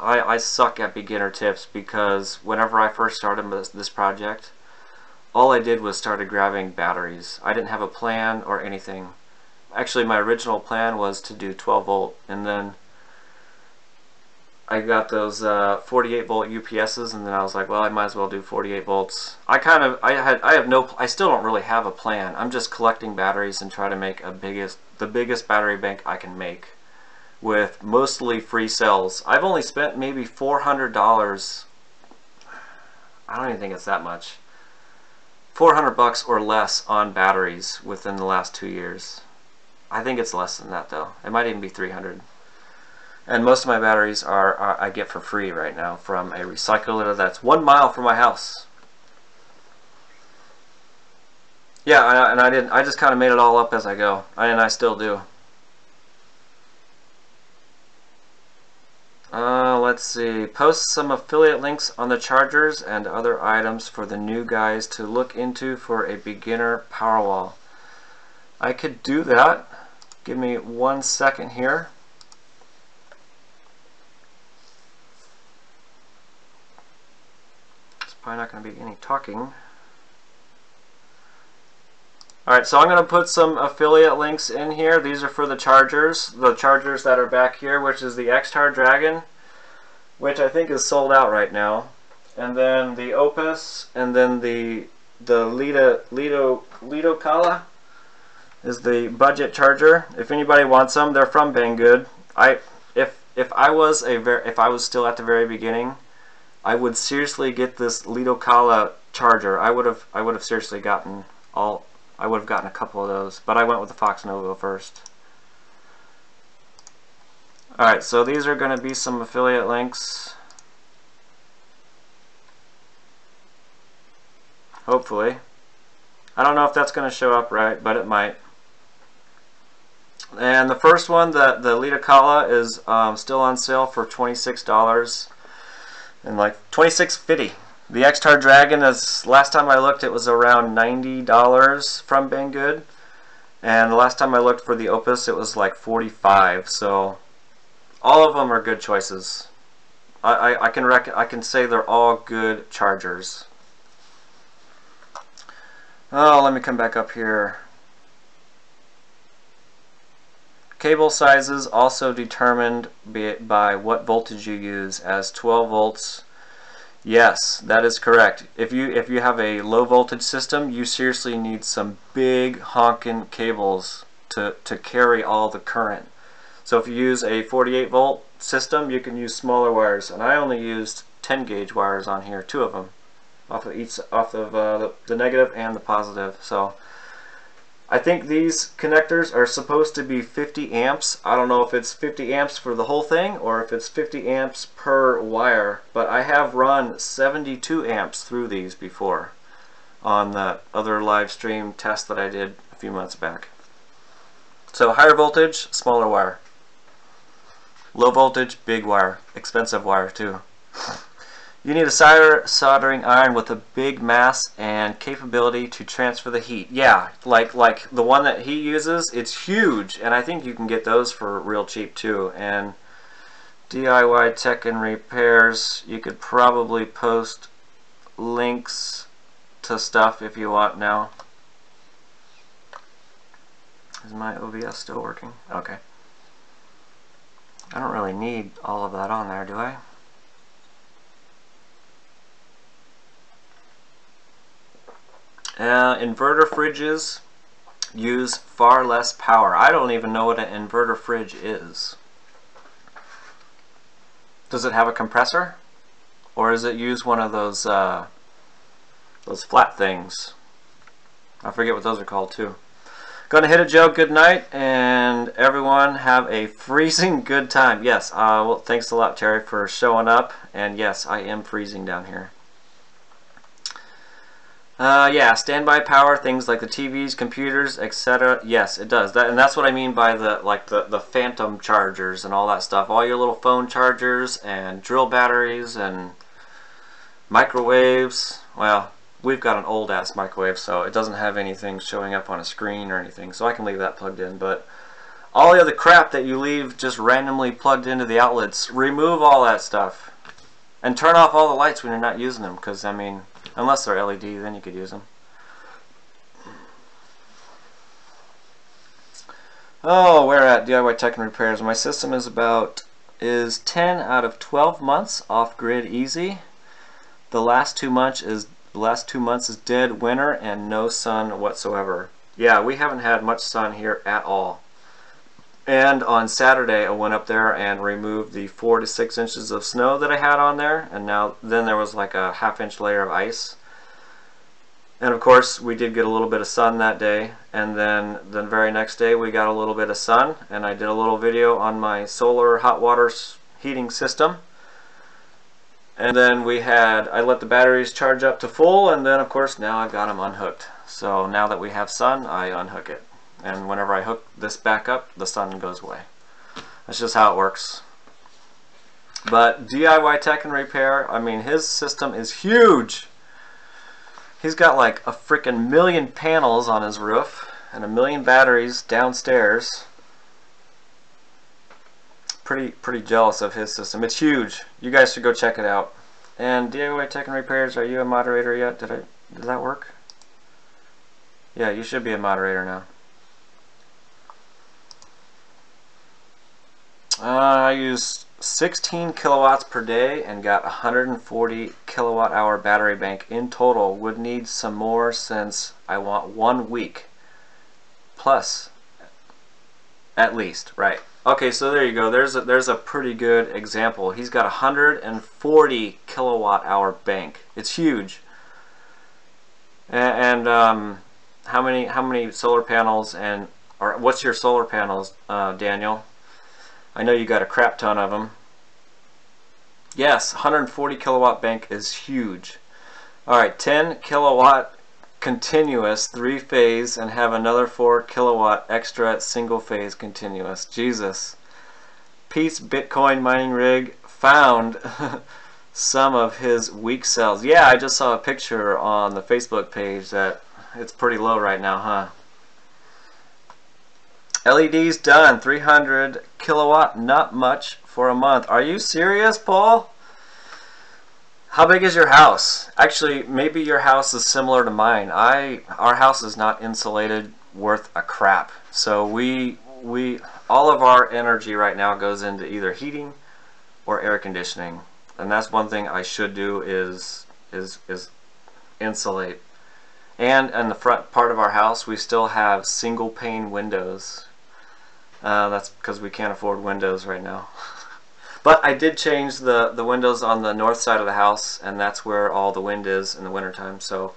I suck at beginner tips, because whenever I first started this project, all I did was started grabbing batteries. I didn't have a plan or anything. Actually, my original plan was to do 12 volt, and then I got those 48 volt UPSs, and then I was like, well, I might as well do 48 volts. I still don't really have a plan. I'm just collecting batteries and try to make the biggest battery bank I can make with mostly free cells. I've only spent maybe $400. I don't even think it's that much. 400 bucks or less on batteries within the last 2 years. I think it's less than that though. It might even be 300. And most of my batteries I get for free right now from a recycler that's 1 mile from my house. Yeah, and I just kind of made it all up as I go, and I still do. let's see. Post some affiliate links on the chargers and other items for the new guys to look into for a beginner Powerwall. I could do that. Give me 1 second here. It's probably not going to be any talking. Alright, so I'm going to put some affiliate links in here. These are for the chargers that are back here, which is the X-Tar Dragon, which I think is sold out right now. And then the Opus, and then the Lido Kala is the budget charger. If anybody wants them, they're from Banggood. If I was still at the very beginning, I would seriously get this Lido Kala charger. I would have seriously gotten I would have gotten a couple of those, but I went with the Fox Novo first. Alright, so these are going to be some affiliate links. Hopefully. I don't know if that's going to show up right, but it might. And the first one, the Lido Kala, is still on sale for $26 and like $26.50. The X-Tar Dragon, is last time I looked, it was around $90 from Banggood, and the last time I looked for the Opus, it was like $45. So all of them are good choices. I can say they're all good chargers. Oh, let me come back up here. Cable sizes also determined by what voltage you use, as 12 volts. Yes, that is correct. If you have a low voltage system, you seriously need some big honking cables to carry all the current. So if you use a 48 volt system, you can use smaller wires, and I only used 10 gauge wires on here, 2 of them, off of the negative and the positive. So I think these connectors are supposed to be 50 amps. I don't know if it's 50 amps for the whole thing or if it's 50 amps per wire, but I have run 72 amps through these before on the other live stream test that I did a few months back. So higher voltage, smaller wire. Low voltage, big wire. Expensive wire too. You need a soldering iron with a big mass and capability to transfer the heat. Yeah, like the one that he uses, it's huge, and I think you can get those for real cheap too. And DIY Tech and Repairs, you could probably post links to stuff if you want now. Is my OBS still working? Okay. I don't really need all of that on there, do I? Inverter fridges use far less power. I don't even know what an inverter fridge is. Does it have a compressor? Or does it use one of those flat things? I forget what those are called too. Gonna hit it, Joe. Good night, and everyone have a freezing good time. Yes, well, thanks a lot, Terry, for showing up. And yes, I am freezing down here. Yeah, standby power, things like the TVs, computers, etc. Yes, it does. And that's what I mean by the phantom chargers and all that stuff. All your little phone chargers and drill batteries and microwaves. Well, we've got an old ass microwave, so it doesn't have anything showing up on a screen or anything, so I can leave that plugged in. But all the other crap that you leave just randomly plugged into the outlets, remove all that stuff. And turn off all the lights when you're not using them, because, I mean, unless they're LED, then you could use them. Oh, where at? DIY Tech and Repairs. My system is 10 out of 12 months off grid easy. The last 2 months is dead winter and no sun whatsoever. Yeah, we haven't had much sun here at all. And on Saturday I went up there and removed the 4 to 6 inches of snow that I had on there, and then there was like a half-inch layer of ice. And of course we did get a little bit of sun that day, and then the very next day we got a little bit of sun, and I did a little video on my solar hot water heating system. And then I let the batteries charge up to full, and then of course now I've got them unhooked. So now that we have sun, I unhook it. And whenever I hook this back up, the sun goes away. That's just how it works. But DIY Tech and Repair, I mean, his system is huge. He's got like a freaking million panels on his roof and a million batteries downstairs. Pretty jealous of his system. It's huge. You guys should go check it out. And DIY Tech and Repairs, are you a moderator yet? Does that work? Yeah, you should be a moderator now. I used 16 kilowatts per day and got 140 kilowatt hour battery bank in total. Would need some more since I want 1 week plus at least, right? Okay, so there you go. There's a pretty good example. He's got 140 kilowatt hour bank. It's huge. And how many solar panels or what's your solar panels, Daniel? I know you got a crap ton of them. Yes, 140 kilowatt bank is huge. Alright, 10 kilowatt continuous 3-phase and have another 4 kilowatt extra single-phase continuous. Jesus. Pete's Bitcoin mining rig found some of his weak cells. Yeah, I just saw a picture on the Facebook page that it's pretty low right now, huh? LEDs done, 300 kilowatt, not much for a month. Are you serious, Paul? How big is your house? Actually, maybe your house is similar to mine. Our house is not insulated worth a crap. So all of our energy right now goes into either heating or air conditioning. And that's one thing I should do is insulate. And in the front part of our house, we still have single pane windows. That's because we can't afford windows right now. But I did change the windows on the north side of the house, and that's where all the wind is in the wintertime. So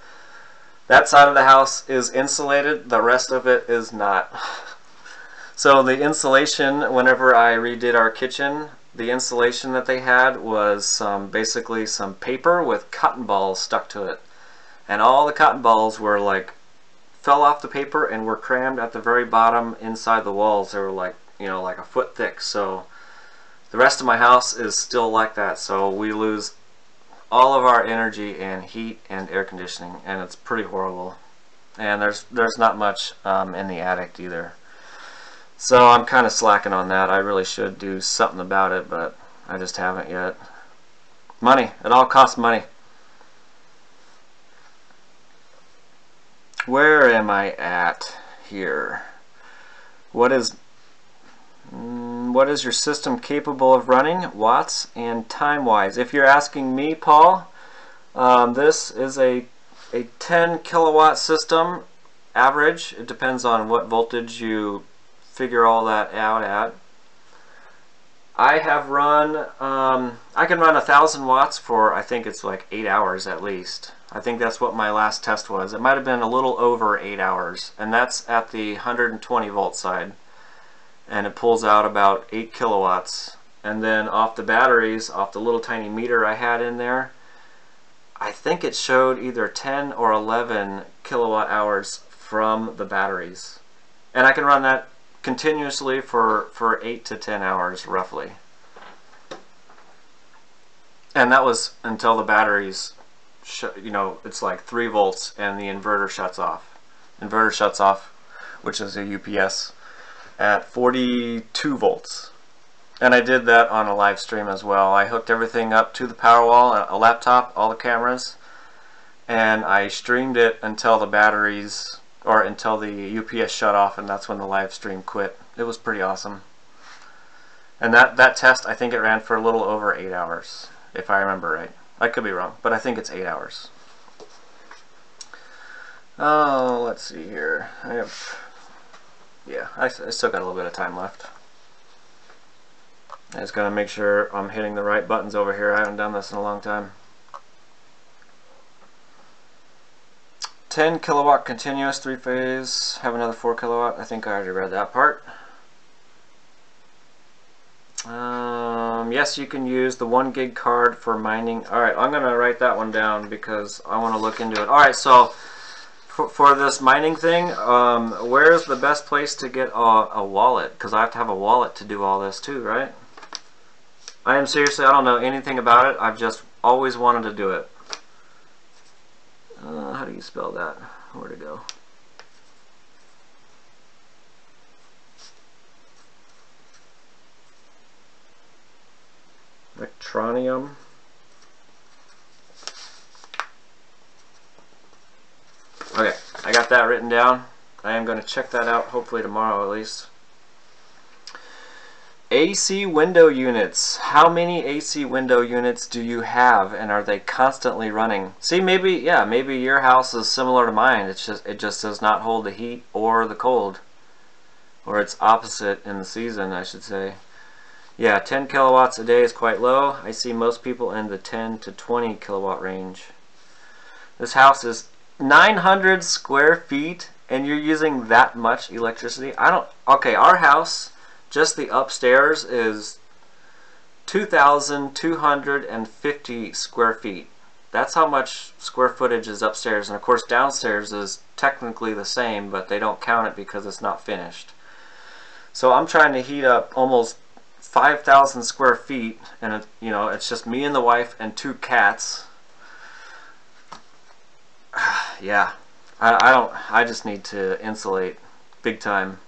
that side of the house is insulated, the rest of it is not. So the insulation, whenever I redid our kitchen, the insulation that they had was basically some paper with cotton balls stuck to it. And all the cotton balls were like fell off the paper and were crammed at the very bottom inside the walls. They were like, you know, like a foot thick. So the rest of my house is still like that. So we lose all of our energy and heat and air conditioning, and it's pretty horrible. And there's not much in the attic either. So I'm kind of slacking on that. I really should do something about it, but I just haven't yet. Money. It all costs money. Where am I at here? What is your system capable of running, watts and time-wise? If you're asking me, Paul, this is a 10 kilowatt system average. It depends on what voltage you figure all that out at. I have run, I can run 1,000 watts for, I think it's like 8 hours at least. I think that's what my last test was. It might have been a little over 8 hours, and that's at the 120 volt side. And it pulls out about 8 kilowatts. And then off the batteries, off the little tiny meter I had in there, I think it showed either 10 or 11 kilowatt hours from the batteries. And I can run that continuously for 8 to 10 hours roughly. And that was until the batteries, you know, it's like 3 volts and the inverter shuts off. Inverter shuts off, which is a UPS, at 42 volts. And I did that on a live stream as well. I hooked everything up to the Powerwall, a laptop, all the cameras, and I streamed it until the batteries, or until the UPS shut off, and that's when the live stream quit. It was pretty awesome. And that test, I think it ran for a little over 8 hours, if I remember right. I could be wrong, but I think it's 8 hours. Oh, let's see here. I still got a little bit of time left. I just gotta make sure I'm hitting the right buttons over here. I haven't done this in a long time. 10 kilowatt continuous 3-phase, have another 4 kilowatt. I think I already read that part. Yes, you can use the 1 gig card for mining. Alright, I'm gonna write that one down because I want to look into it. Alright, so for this mining thing, where's the best place to get a wallet? Because I have to have a wallet to do all this too, right? I am seriously, I don't know anything about it. I've just always wanted to do it. How do you spell that? Where to go? Electronium. Okay, I got that written down. I am going to check that out hopefully tomorrow at least. AC window units. How many AC window units do you have, and are they constantly running? See, maybe, yeah, maybe your house is similar to mine. It just does not hold the heat or the cold, or it's opposite in the season, I should say. Yeah, 10 kilowatts a day is quite low. I see most people in the 10 to 20 kilowatt range. This house is 900 square feet, and you're using that much electricity? I don't. Okay, our house, just the upstairs, is 2,250 square feet. That's how much square footage is upstairs. And of course downstairs is technically the same, but they don't count it because it's not finished. So I'm trying to heat up almost 5,000 square feet, and it, you know, it's just me and the wife and 2 cats. Yeah, I just need to insulate big time.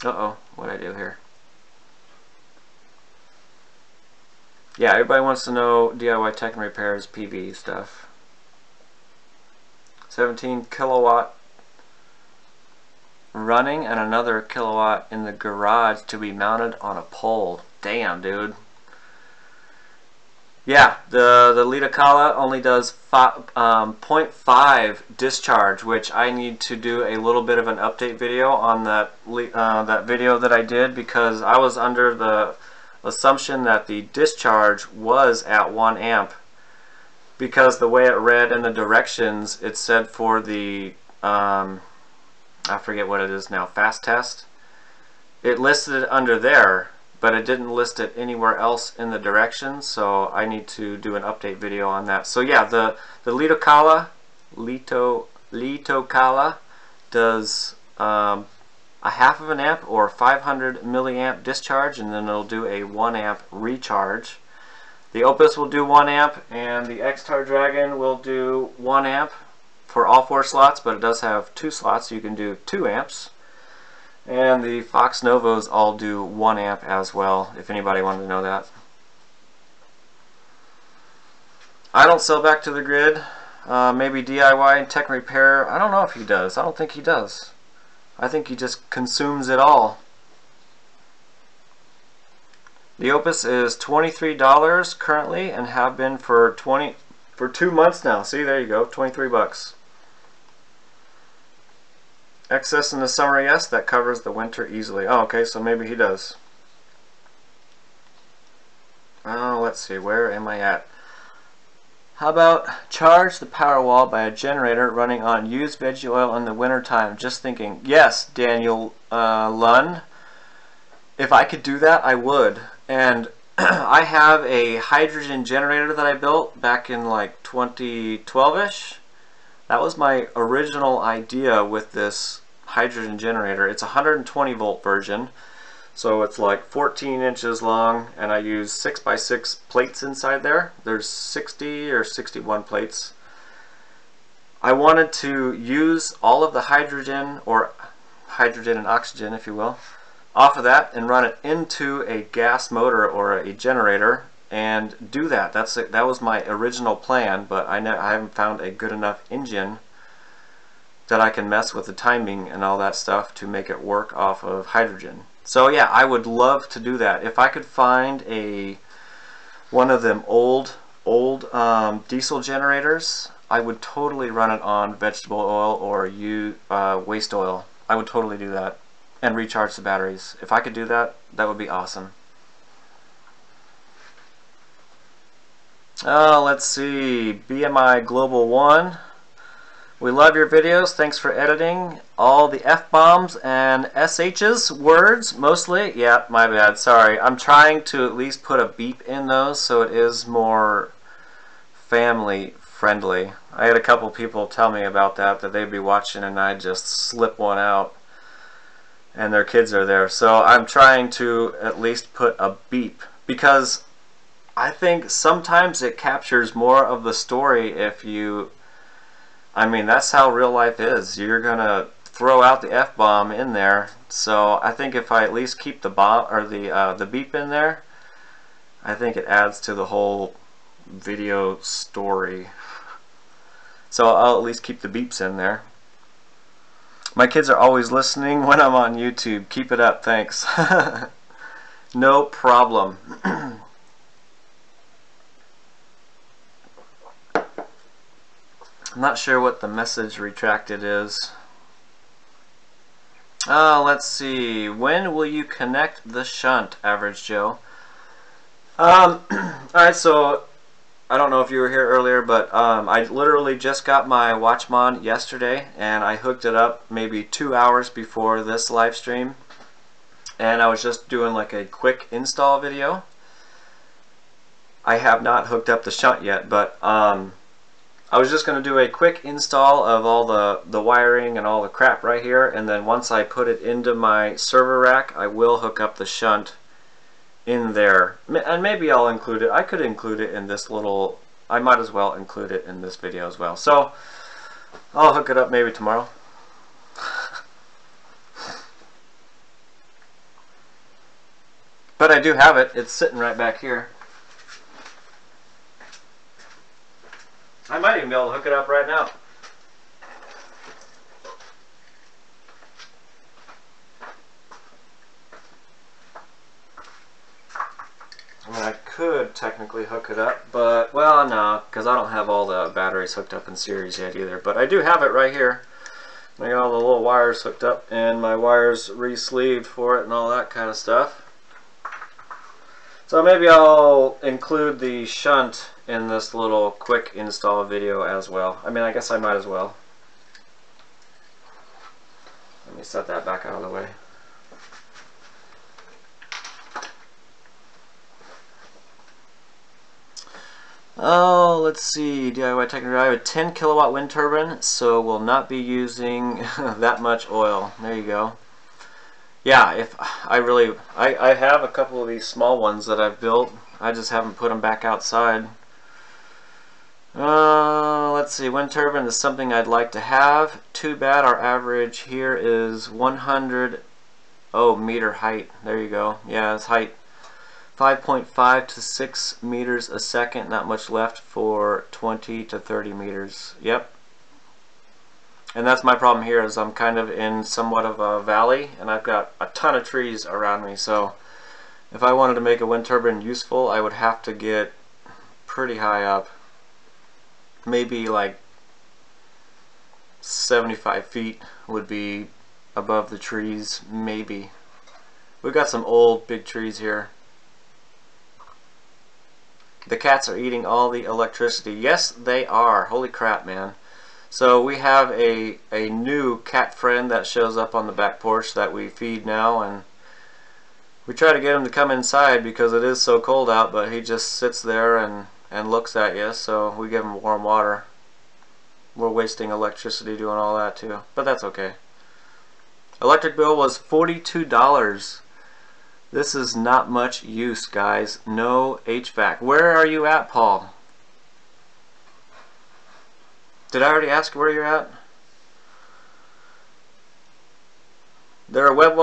Uh-oh, what'd I do here? Yeah, everybody wants to know DIY tech and repairs, PV stuff. 17 kilowatt running and another kilowatt in the garage to be mounted on a pole. Damn, dude. Yeah, the Litakala only does 0.5 discharge, which I need to do a little bit of an update video on that video that I did, because I was under the assumption that the discharge was at 1 amp, because the way it read in the directions, it said for the I forget what it is now, fast test, it listed it under there, but it didn't list it anywhere else in the directions, so I need to do an update video on that. So yeah, the Litakala does a half of an amp or 500 milliamp discharge, and then it'll do a 1 amp recharge. The Opus will do 1 amp, and the X-Tar Dragon will do 1 amp for all 4 slots, but it does have 2 slots, so you can do 2 amps. And the Fox Novos all do 1 amp as well, if anybody wanted to know that. I don't sell back to the grid. Maybe DIY and tech repair. I don't know if he does. I don't think he does. I think he just consumes it all. The Opus is $23 currently, and have been for 2 months now. See, there you go, 23 bucks. Excess in the summer, yes, that covers the winter easily. Oh, okay, so maybe he does. Oh, let's see, where am I at? How about charge the Powerwall by a generator running on used veggie oil in the winter time? Just thinking. Yes, Daniel Lund. If I could do that, I would. And I have a hydrogen generator that I built back in like 2012-ish. That was my original idea with this hydrogen generator. It's a 120 volt version, so it's like 14 inches long, and I use 6x6 plates inside there. There's 60 or 61 plates. I wanted to use all of the hydrogen, or hydrogen and oxygen if you will, off of that and run it into a gas motor or a generator and do that. That was my original plan, but I haven't found a good enough engine that I can mess with the timing and all that stuff to make it work off of hydrogen. So yeah, I would love to do that. If I could find one of them old diesel generators, I would totally run it on vegetable oil or waste oil. I would totally do that and recharge the batteries. If I could do that, that would be awesome. Let's see, BMI Global 1. We love your videos. Thanks for editing all the F-bombs and SH's words, mostly. Yeah, my bad. Sorry. I'm trying to at least put a beep in those so it is more family friendly. I had a couple people tell me about that they'd be watching and I'd just slip one out and their kids are there. So I'm trying to at least put a beep, because I think sometimes it captures more of the story if you, I mean, that's how real life is. You're gonna throw out the F-bomb in there. So I think if I at least keep the bomb or the beep in there, I think it adds to the whole video story. So I'll at least keep the beeps in there. My kids are always listening when I'm on YouTube. Keep it up, thanks. No problem. I'm not sure what the message retracted is. Let's see. When will you connect the shunt, Average Joe? Alright, so I don't know if you were here earlier, but I literally just got my Watchmon yesterday, and I hooked it up maybe 2 hours before this live stream, and I was just doing like a quick install video. I have not hooked up the shunt yet, but I was just going to do a quick install of all the wiring and all the crap right here, and then once I put it into my server rack, I will hook up the shunt in there. And maybe I'll include it. I could include it in this little, I might as well include it in this video as well. So I'll hook it up maybe tomorrow. But I do have it. It's sitting right back here. I might even be able to hook it up right now. I mean, I could technically hook it up, but, well, no, because I don't have all the batteries hooked up in series yet either. But I do have it right here. I got all the little wires hooked up, and my wires re-sleeved for it and all that kind of stuff. So maybe I'll include the shunt in this little quick install video as well. I mean, I guess I might as well. Let me set that back out of the way. Oh, let's see. DIY technical. I have a 10 kilowatt wind turbine, so will not be using that much oil. There you go. Yeah, if I have a couple of these small ones that I've built. I just haven't put them back outside. Let's see. Wind turbine is something I'd like to have. Too bad our average here is 100 meter height. There you go. Yeah, it's height. 5.5 to 6 meters a second. Not much left for 20 to 30 meters. Yep. And that's my problem here, is I'm kind of in somewhat of a valley, and I've got a ton of trees around me. So if I wanted to make a wind turbine useful, I would have to get pretty high up. Maybe like 75 feet would be above the trees, maybe. We've got some old big trees here. The cats are eating all the electricity. Yes, they are. Holy crap, man. So we have a new cat friend that shows up on the back porch that we feed now, and we try to get him to come inside because it is so cold out, but he just sits there and looks at you, so we give him warm water. We're wasting electricity doing all that too, but that's okay. Electric bill was $42. This is not much use, guys. No HVAC. Where are you at, Paul? Did I already ask where you're at? There are web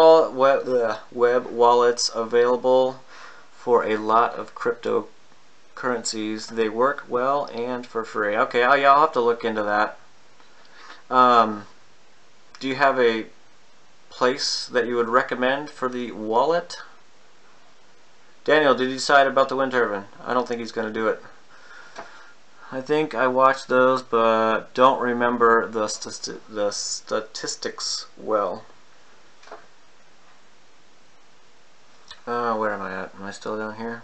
wallets available for a lot of cryptocurrencies. They work well and for free. Okay, yeah, I'll have to look into that. Do you have a place that you would recommend for the wallet? Daniel, did you decide about the wind turbine? I don't think he's going to do it. I think I watched those, but don't remember the statistics well. Where am I at? Am I still down here?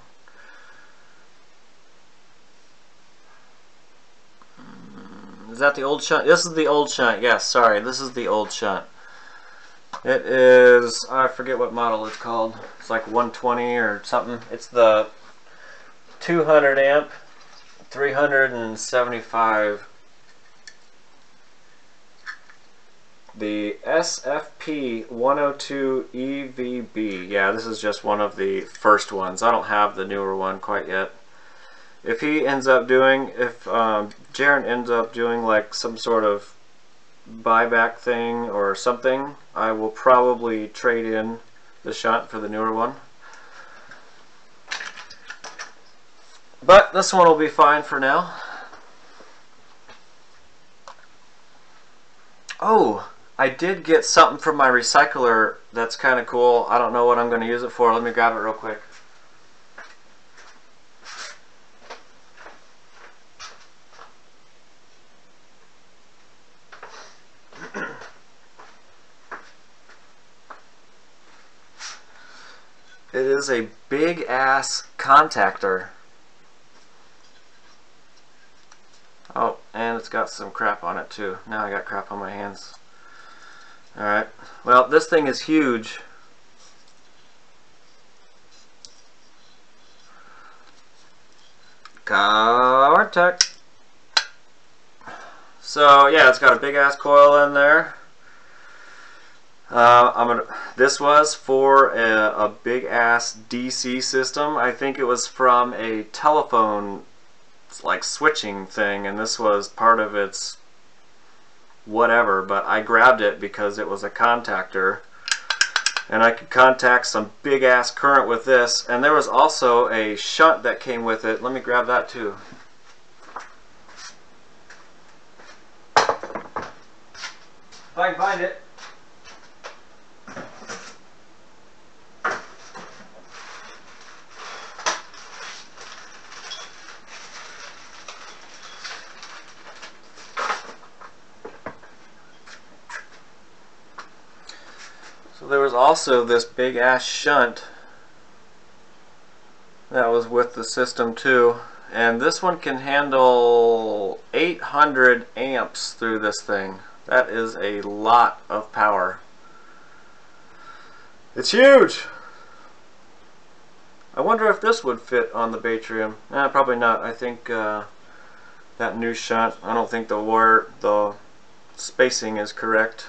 Is that the old shunt? This is the old shunt. Yes, sorry. This is the old shunt. It is, I forget what model it's called. It's like 120 or something. It's the 200 amp, 375. The SFP 102 EVB. Yeah, this is just one of the first ones. I don't have the newer one quite yet. if he ends up doing, if Jaren ends up doing like some sort of buyback thing or something, I will probably trade in the shunt for the newer one. But this one will be fine for now. Oh, I did get something from my recycler that's kind of cool. I don't know what I'm going to use it for. Let me grab it real quick. It is a big ass contactor. Oh, and it's got some crap on it too. Now I got crap on my hands. Alright, well, this thing is huge. Tech. So yeah, it's got a big ass coil in there. This was for a big ass DC system. I think it was from a telephone like switching thing, and this was part of its whatever, but I grabbed it because it was a contactor and I could contact some big ass current with this. And there was also a shunt that came with it. Let me grab that too. If I can find it. So there was also this big ass shunt that was with the system too, and this one can handle 800 amps through this thing. That is a lot of power. It's huge! I wonder if this would fit on the Batrium. Probably not. I think that new shunt, I don't think the spacing is correct.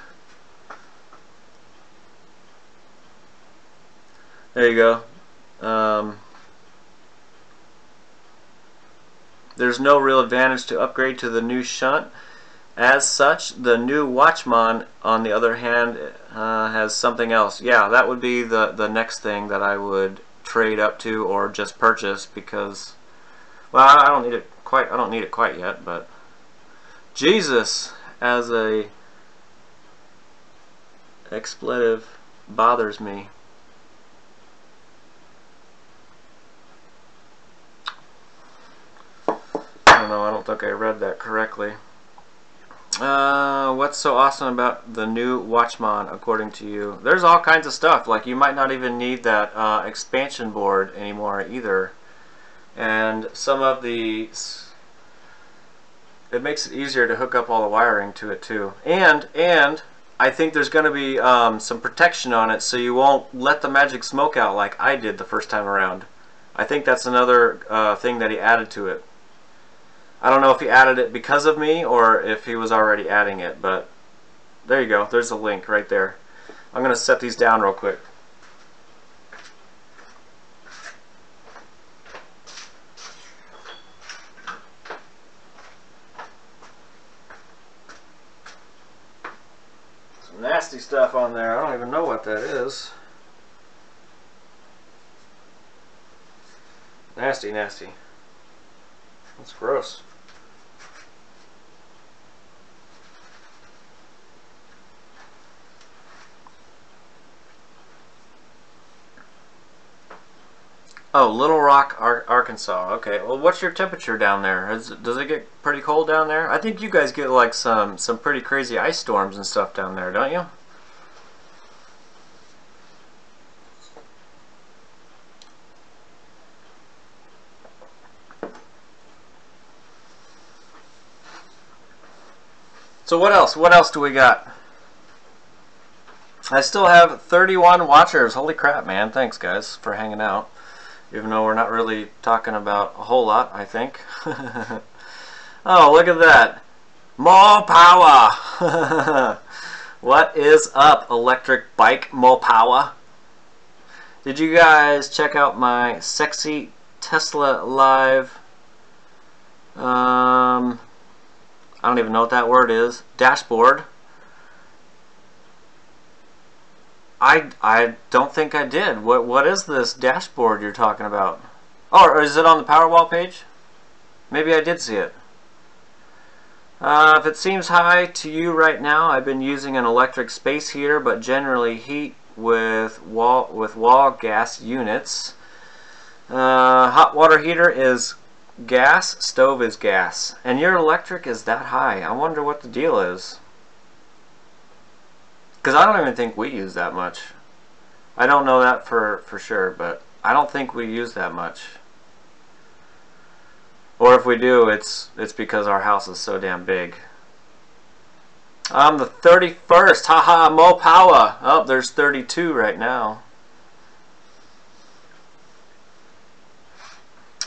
There you go. There's no real advantage to upgrade to the new shunt. As such, the new Watchman, on the other hand, has something else. Yeah, that would be the next thing that I would trade up to or just purchase, because, well, I don't need it quite. I don't need it quite yet, but Jesus, as a expletive, bothers me. I don't think I read that correctly. What's so awesome about the new Watchman, according to you? There's all kinds of stuff. Like, you might not even need that expansion board anymore either. And some of the... it makes it easier to hook up all the wiring to it too. And I think there's going to be some protection on it so you won't let the magic smoke out like I did the first time around. I think that's another thing that he added to it. I don't know if he added it because of me or if he was already adding it, but there you go. There's a link right there. I'm going to set these down real quick. Some nasty stuff on there. I don't even know what that is. Nasty, nasty. That's gross. Oh, Little Rock, Arkansas. Okay. Well, what's your temperature down there? Does it get pretty cold down there? I think you guys get like some pretty crazy ice storms and stuff down there, don't you? So what else? What else do we got? I still have 31 watchers. Holy crap, man. Thanks, guys, for hanging out. Even though we're not really talking about a whole lot, I think. Oh, look at that. More power. What is up, electric bike? More power. Did you guys check out my sexy Tesla live I don't even know what that word is. Dashboard. I don't think I did. What is this dashboard you're talking about? Oh, or is it on the Powerwall page? Maybe I did see it. If it seems high to you right now, I've been using an electric space heater, but generally heat with wall gas units. Hot water heater is gas, stove is gas, and your electric is that high. I wonder what the deal is. Because I don't even think we use that much. I don't know that for sure, but I don't think we use that much. Or if we do, it's because our house is so damn big. The 31st, haha, mo power. Oh, there's 32 right now.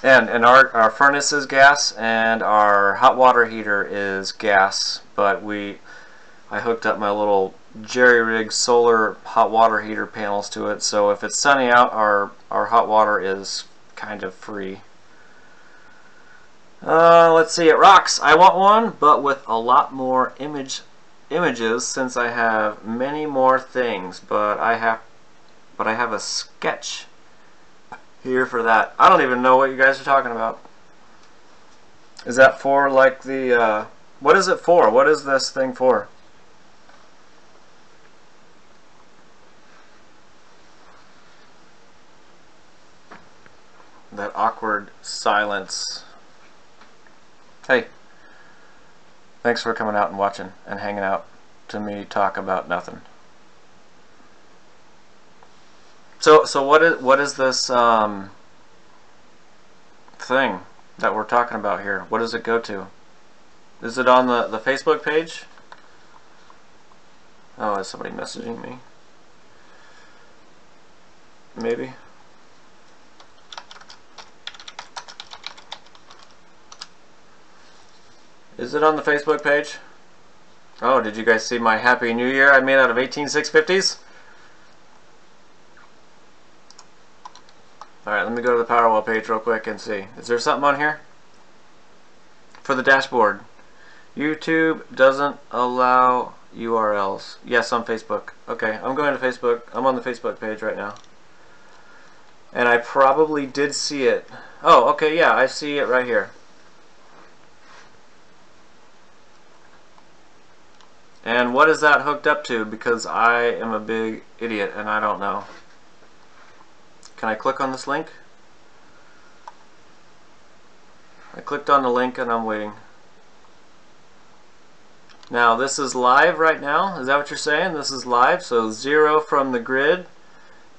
And our furnace is gas, and our hot water heater is gas, but I hooked up my little jerry-rig solar hot water heater panels to it, so if it's sunny out, our hot water is kind of free. Let's see, it rocks. I want one, but with a lot more images, since I have many more things, but I have a sketch here for that. I don't even know what you guys are talking about. Is that for like the what is it for? What is this thing for? That awkward silence. Hey, thanks for coming out and watching and hanging out to me talk about nothing. So what is this thing that we're talking about here? What does it go to? Is it on the Facebook page? Oh, is somebody messaging me? Maybe. Is it on the Facebook page? Oh, did you guys see my Happy New Year I made out of 18650s? Alright, let me go to the Powerwall page real quick and see. Is there something on here? For the dashboard. YouTube doesn't allow URLs. Yes, on Facebook. Okay, I'm going to Facebook. I'm on the Facebook page right now. And I probably did see it. Oh, okay, yeah, I see it right here. And what is that hooked up to? Because I am a big idiot and I don't know. Can I click on this link? I clicked on the link and I'm waiting. Now this is live right now. Is that what you're saying? This is live. So 0 from the grid.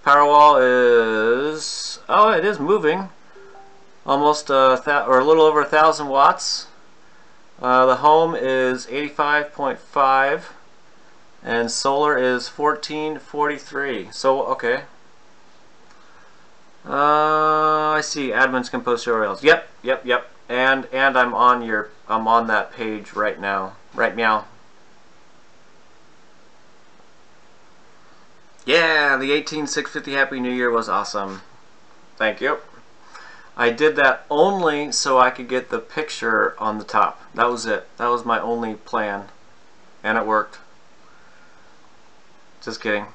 Powerwall is, oh, it is moving. Almost or a little over 1,000 watts. The home is 85.5 and solar is 1443. So okay. I see. Admins can post URLs. Yep. And I'm on that page right now. Right meow. Yeah, the 18650 Happy New Year was awesome. Thank you. I did that only so I could get the picture on the top. That was it. That was my only plan. And it worked. Just kidding.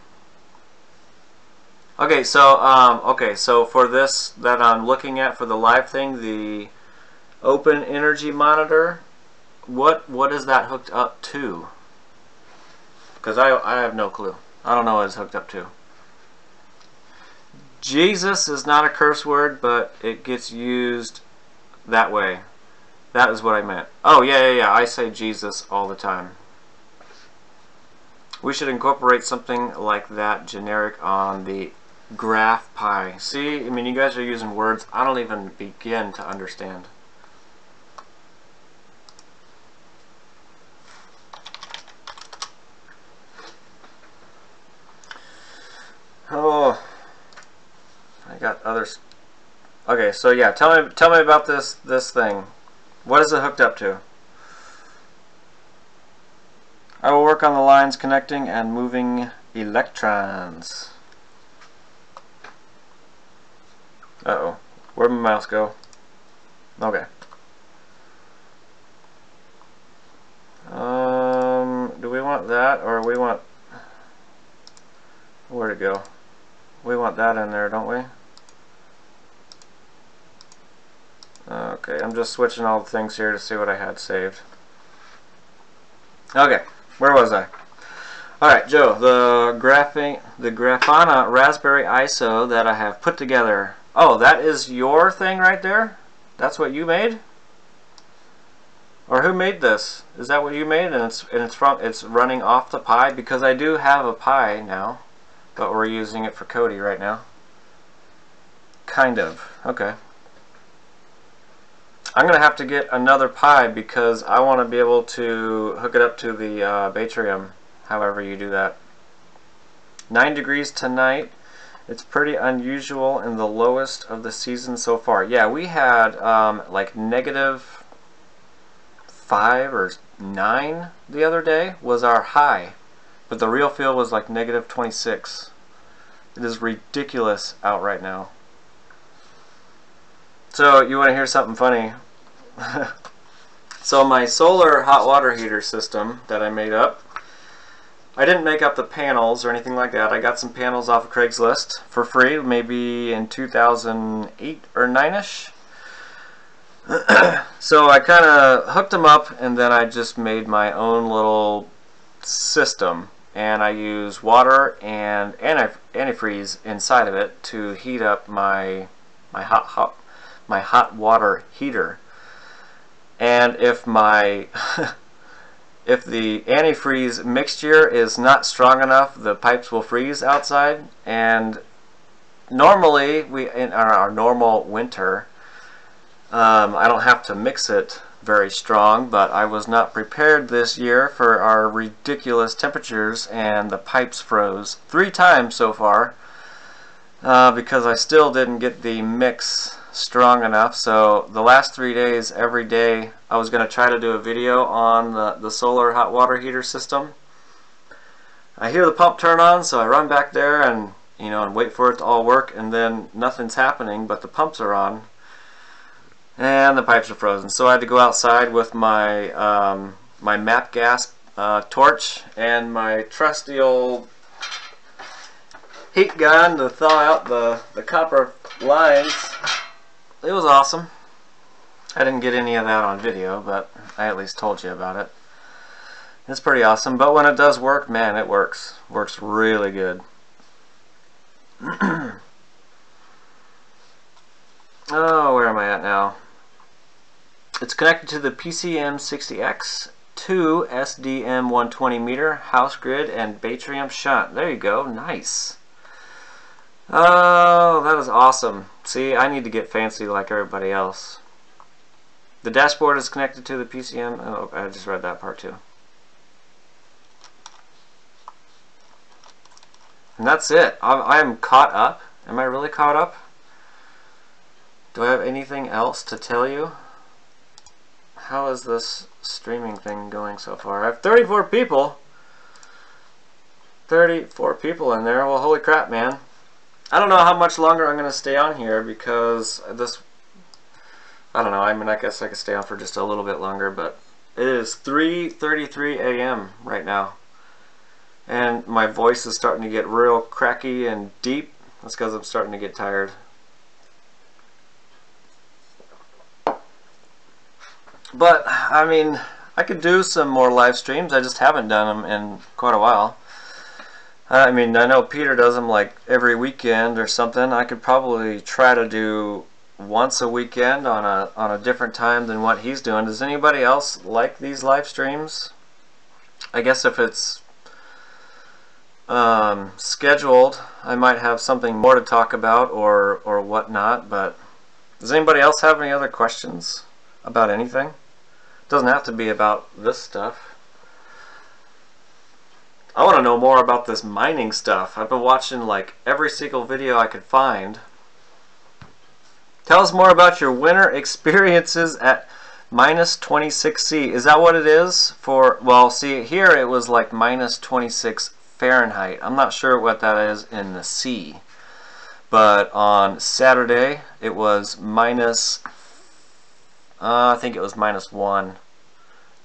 Okay, so for this that I'm looking at for the live thing, the open energy monitor, what is that hooked up to? Because I have no clue. I don't know what it's hooked up to. Jesus is not a curse word, but it gets used that way. That is what I meant. Oh, yeah. I say Jesus all the time. We should incorporate something like that generic on the graph pie. See, I mean, you guys are using words I don't even begin to understand. Oh, I got others. Okay, so yeah, tell me about this thing. What is it hooked up to? I will work on the lines connecting and moving electrons. Uh-oh. Where'd my mouse go? Okay. we want that, or we want, where'd it go? We want that in there, don't we? Okay, I'm just switching all the things here to see what I had saved. Okay, where was I? Alright, Joe, the Grafana Raspberry ISO that I have put together. Oh, that is your thing right there? That's what you made? Or who made this? Is that what you made? And it's running off the Pi? Because I do have a Pi now, but we're using it for Cody right now. Kind of. Okay. I'm gonna have to get another Pi because I want to be able to hook it up to the Batrium. However you do that. 9 degrees tonight. It's pretty unusual and the lowest of the season so far. Yeah, we had like -5 or 9 the other day was our high, but the real feel was like -26. It is ridiculous out right now. So you want to hear something funny? So my solar hot water heater system that I made up, I didn't make up the panels or anything like that. I got some panels off of Craigslist for free, maybe in 2008 or 9ish. So I kind of hooked them up, and then I just made my own little system, and I use water and antifreeze inside of it to heat up my hot water heater. And if my if the antifreeze mixture is not strong enough, the pipes will freeze outside. And normally, in our normal winter, I don't have to mix it very strong, but I was not prepared this year for our ridiculous temperatures, and the pipes froze 3 times so far because I still didn't get the mix strong enough. So the last 3 days, every day, I was going to try to do a video on the solar hot water heater system. I hear the pump turn on, so I run back there and and wait for it to all work, and then nothing's happening, but the pumps are on and the pipes are frozen. So I had to go outside with my my MAP gas torch and my trusty old heat gun to thaw out the copper lines. It was awesome. I didn't get any of that on video, but I at least told you about it. It's pretty awesome, but when it does work, man, it works. Works really good. Oh, where am I at now? It's connected to the PCM60X, 2 SDM 120 meter, house grid, and Batrium shunt. There you go, nice. Oh, that is awesome. See, I need to get fancy like everybody else. The dashboard is connected to the PCM. Oh, I just read that part too. And that's it. I am caught up. Am I really caught up? Do I have anything else to tell you? How is this streaming thing going so far? I have 34 people. 34 people in there. Well, holy crap, man. I don't know how much longer I'm going to stay on here because this, I don't know, I mean, I guess I could stay on for just a little bit longer, but it is 3:33 a.m. right now. And my voice is starting to get real cracky and deep. That's because I'm starting to get tired. But, I mean, I could do some more live streams. I just haven't done them in quite a while. I mean, I know Peter does them like every weekend or something. I could probably try to do once a weekend on a different time than what he's doing. Does anybody else like these live streams? I guess if it's scheduled, I might have something more to talk about or whatnot. But does anybody else have any other questions about anything? It doesn't have to be about this stuff. I want to know more about this mining stuff. I've been watching like every single video I could find. Tell us more about your winter experiences at -26°C. Is that what it is for? Well, see, here it was like -26 Fahrenheit. I'm not sure what that is in the C. But on Saturday it was I think it was -1.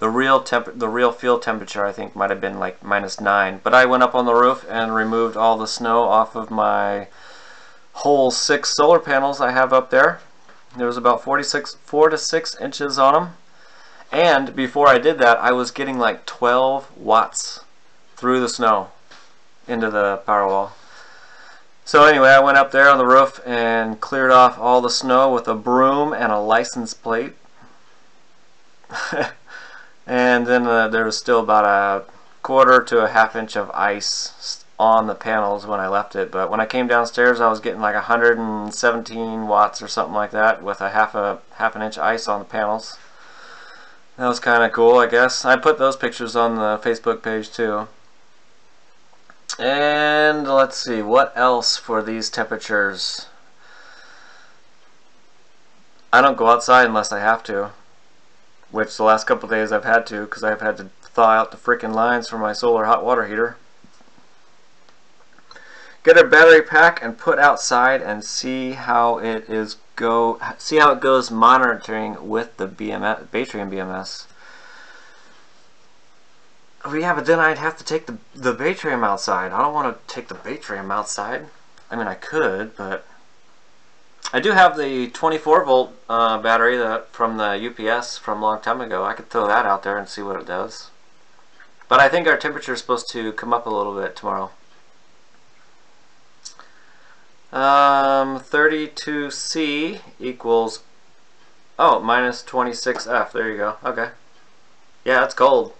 The real field temperature, I think, might have been like -9. But I went up on the roof and removed all the snow off of my whole 6 solar panels I have up there. There was about 4 to 6 inches on them. And before I did that, I was getting like 12 watts through the snow into the Powerwall. So anyway, I went up there on the roof and cleared off all the snow with a broom and a license plate. And then there was still about a quarter to a half inch of ice on the panels when I left it. But when I came downstairs, I was getting like 117 watts or something like that with a half an inch ice on the panels. That was kind of cool, I guess. I put those pictures on the Facebook page too. And let's see, what else for these temperatures? I don't go outside unless I have to, which the last couple of days I've had to, because I've had to thaw out the freaking lines for my solar hot water heater. Get a battery pack and put outside and see how it goes monitoring with the Baytream BMS. Oh yeah, but then I'd have to take the Baytream outside. I don't want to take the Baytream outside. I mean, I could, but I do have the 24-volt battery from the UPS from a long time ago. I could throw that out there and see what it does. But I think our temperature is supposed to come up a little bit tomorrow. 32C equals, oh, -26F. There you go. Okay. Yeah, it's cold.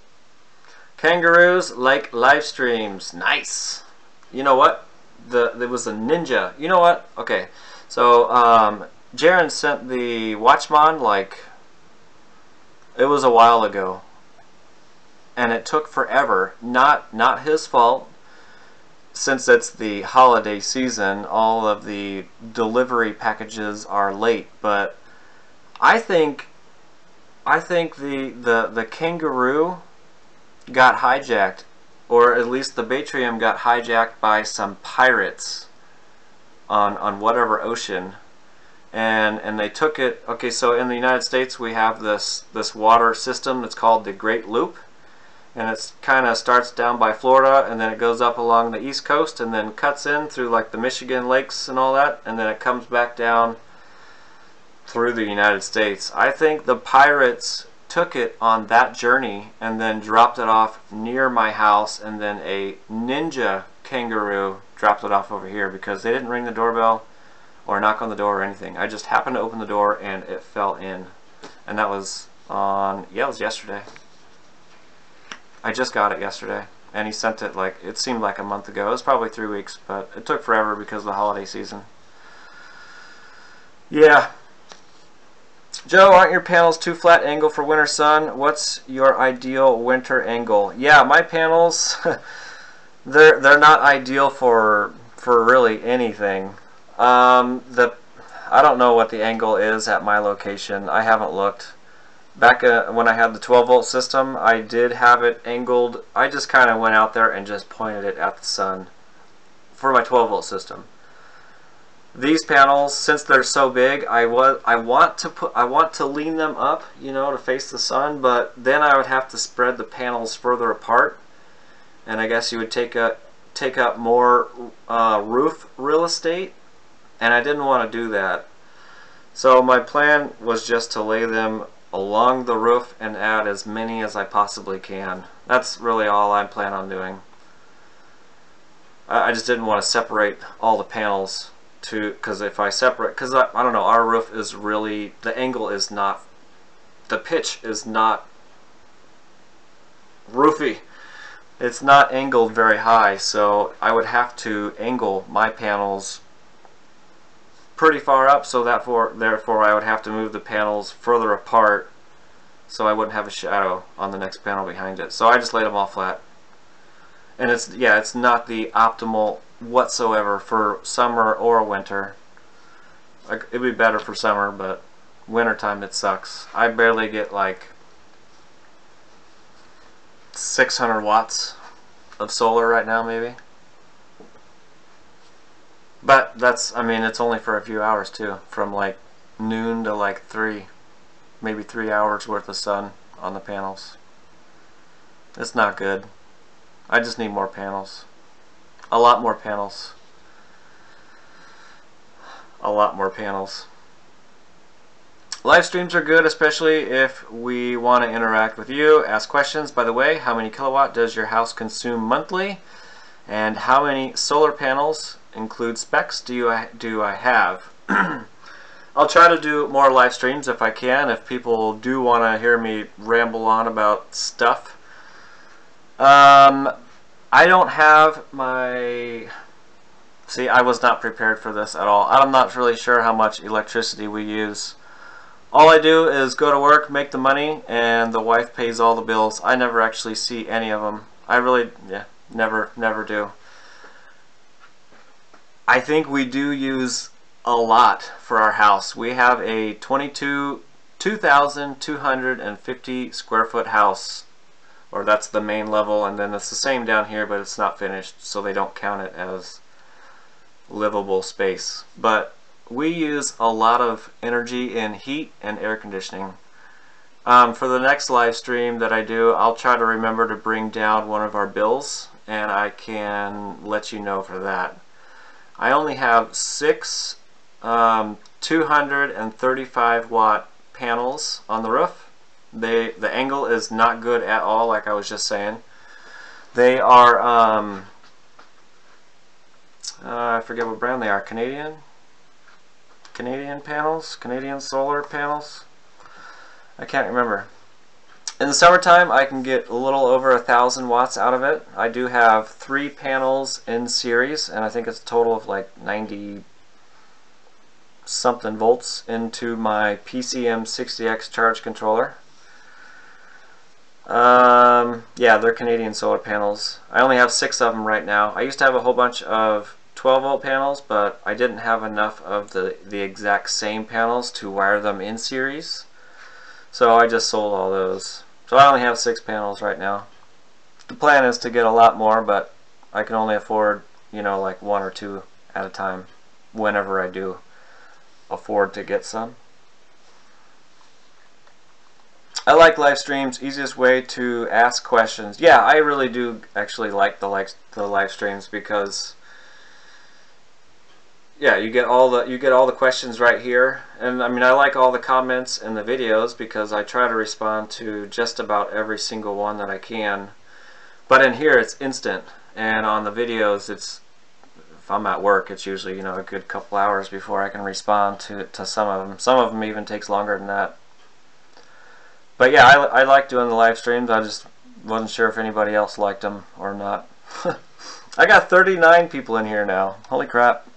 Kangaroos like live streams. Nice. You know what? There was a ninja. You know what? Okay. So Jaren sent the Watchman, like, it was a while ago, and it took forever. Not his fault. Since it's the holiday season, all of the delivery packages are late. But I think the Kangaroo got hijacked, or at least the Baytream got hijacked by some pirates on whatever ocean, and they took it. Okay, so in the United States we have this water system that's called the Great Loop, and it's kind of starts down by Florida, and then it goes up along the East Coast, and then cuts in through like the Michigan lakes and all that, and then it comes back down through the United States. I think the pirates took it on that journey and then dropped it off near my house, and then a ninja kangaroo dropped it off over here because they didn't ring the doorbell or knock on the door or anything. I just happened to open the door and it fell in, and that was on, yeah, it was yesterday. I just got it yesterday, and he sent it like, it seemed like a month ago. It was probably 3 weeks, but it took forever because of the holiday season. Yeah. Joe, aren't your panels too flat angle for winter sun? What's your ideal winter angle? Yeah, my panels, they're not ideal for really anything. I don't know what the angle is at my location. I haven't looked. Back when I had the 12-volt system, I did have it angled. I just kind of went out there and just pointed it at the sun for my 12-volt system. These panels, since they're so big, I want to lean them up, you know, to face the sun, but then I would have to spread the panels further apart, and I guess you would take up more roof real estate, and I didn't want to do that. So my plan was just to lay them along the roof and add as many as I possibly can. That's really all I plan on doing. I just didn't want to separate all the panels, because if I separate, because I don't know, our roof is really, the angle is not, the pitch is not roofy. It's not angled very high, so I would have to angle my panels pretty far up, so therefore I would have to move the panels further apart so I wouldn't have a shadow on the next panel behind it. So I just laid them all flat. And it's not the optimal whatsoever for summer or winter. Like, it'd be better for summer, but wintertime it sucks. I barely get like 600 watts of solar right now, maybe. But that's, I mean, it's only for a few hours too, from like noon to like 3, maybe 3 hours worth of sun on the panels. It's not good. I just need more panels. A lot more panels. A lot more panels. Live streams are good, especially if we want to interact with you, ask questions. By the way, how many kilowatt does your house consume monthly? And how many solar panels, include specs, do I have? I'll try to do more live streams if I can, if people do want to hear me ramble on about stuff. I don't have my... See, I was not prepared for this at all. I'm not really sure how much electricity we use. All I do is go to work, make the money, and the wife pays all the bills. I never actually see any of them. I really, never do. I think we do use a lot for our house. We have a 2,250 square foot house, or that's the main level, and then it's the same down here, but it's not finished, so they don't count it as livable space. But we use a lot of energy in heat and air conditioning. For the next live stream that I do, I'll try to remember to bring down one of our bills, and I can let you know for that. I only have 6 235 watt panels on the roof. The angle is not good at all, like I was just saying. They are I forget what brand they are. Canadian panels, Canadian solar panels. I can't remember. In the summertime, I can get a little over 1,000 watts out of it. I do have 3 panels in series, and I think it's a total of like 90 something volts into my PCM60X charge controller. Yeah, they're Canadian solar panels. I only have 6 of them right now. I used to have a whole bunch of 12 volt panels, but I didn't have enough of the exact same panels to wire them in series, so I just sold all those. So I only have 6 panels right now. The plan is to get a lot more, but I can only afford, like 1 or 2 at a time whenever I do afford to get some. I like live streams. Easiest way to ask questions. Yeah, I really do actually like the live streams, because yeah, you get all the questions right here. And I mean, I like all the comments in the videos because I try to respond to just about every single one that I can. But in here it's instant, and on the videos it's, if I'm at work, it's usually a good couple hours before I can respond to some of them. Some of them even takes longer than that. But yeah, I like doing the live streams. I just wasn't sure if anybody else liked them or not. I got 39 people in here now. Holy crap.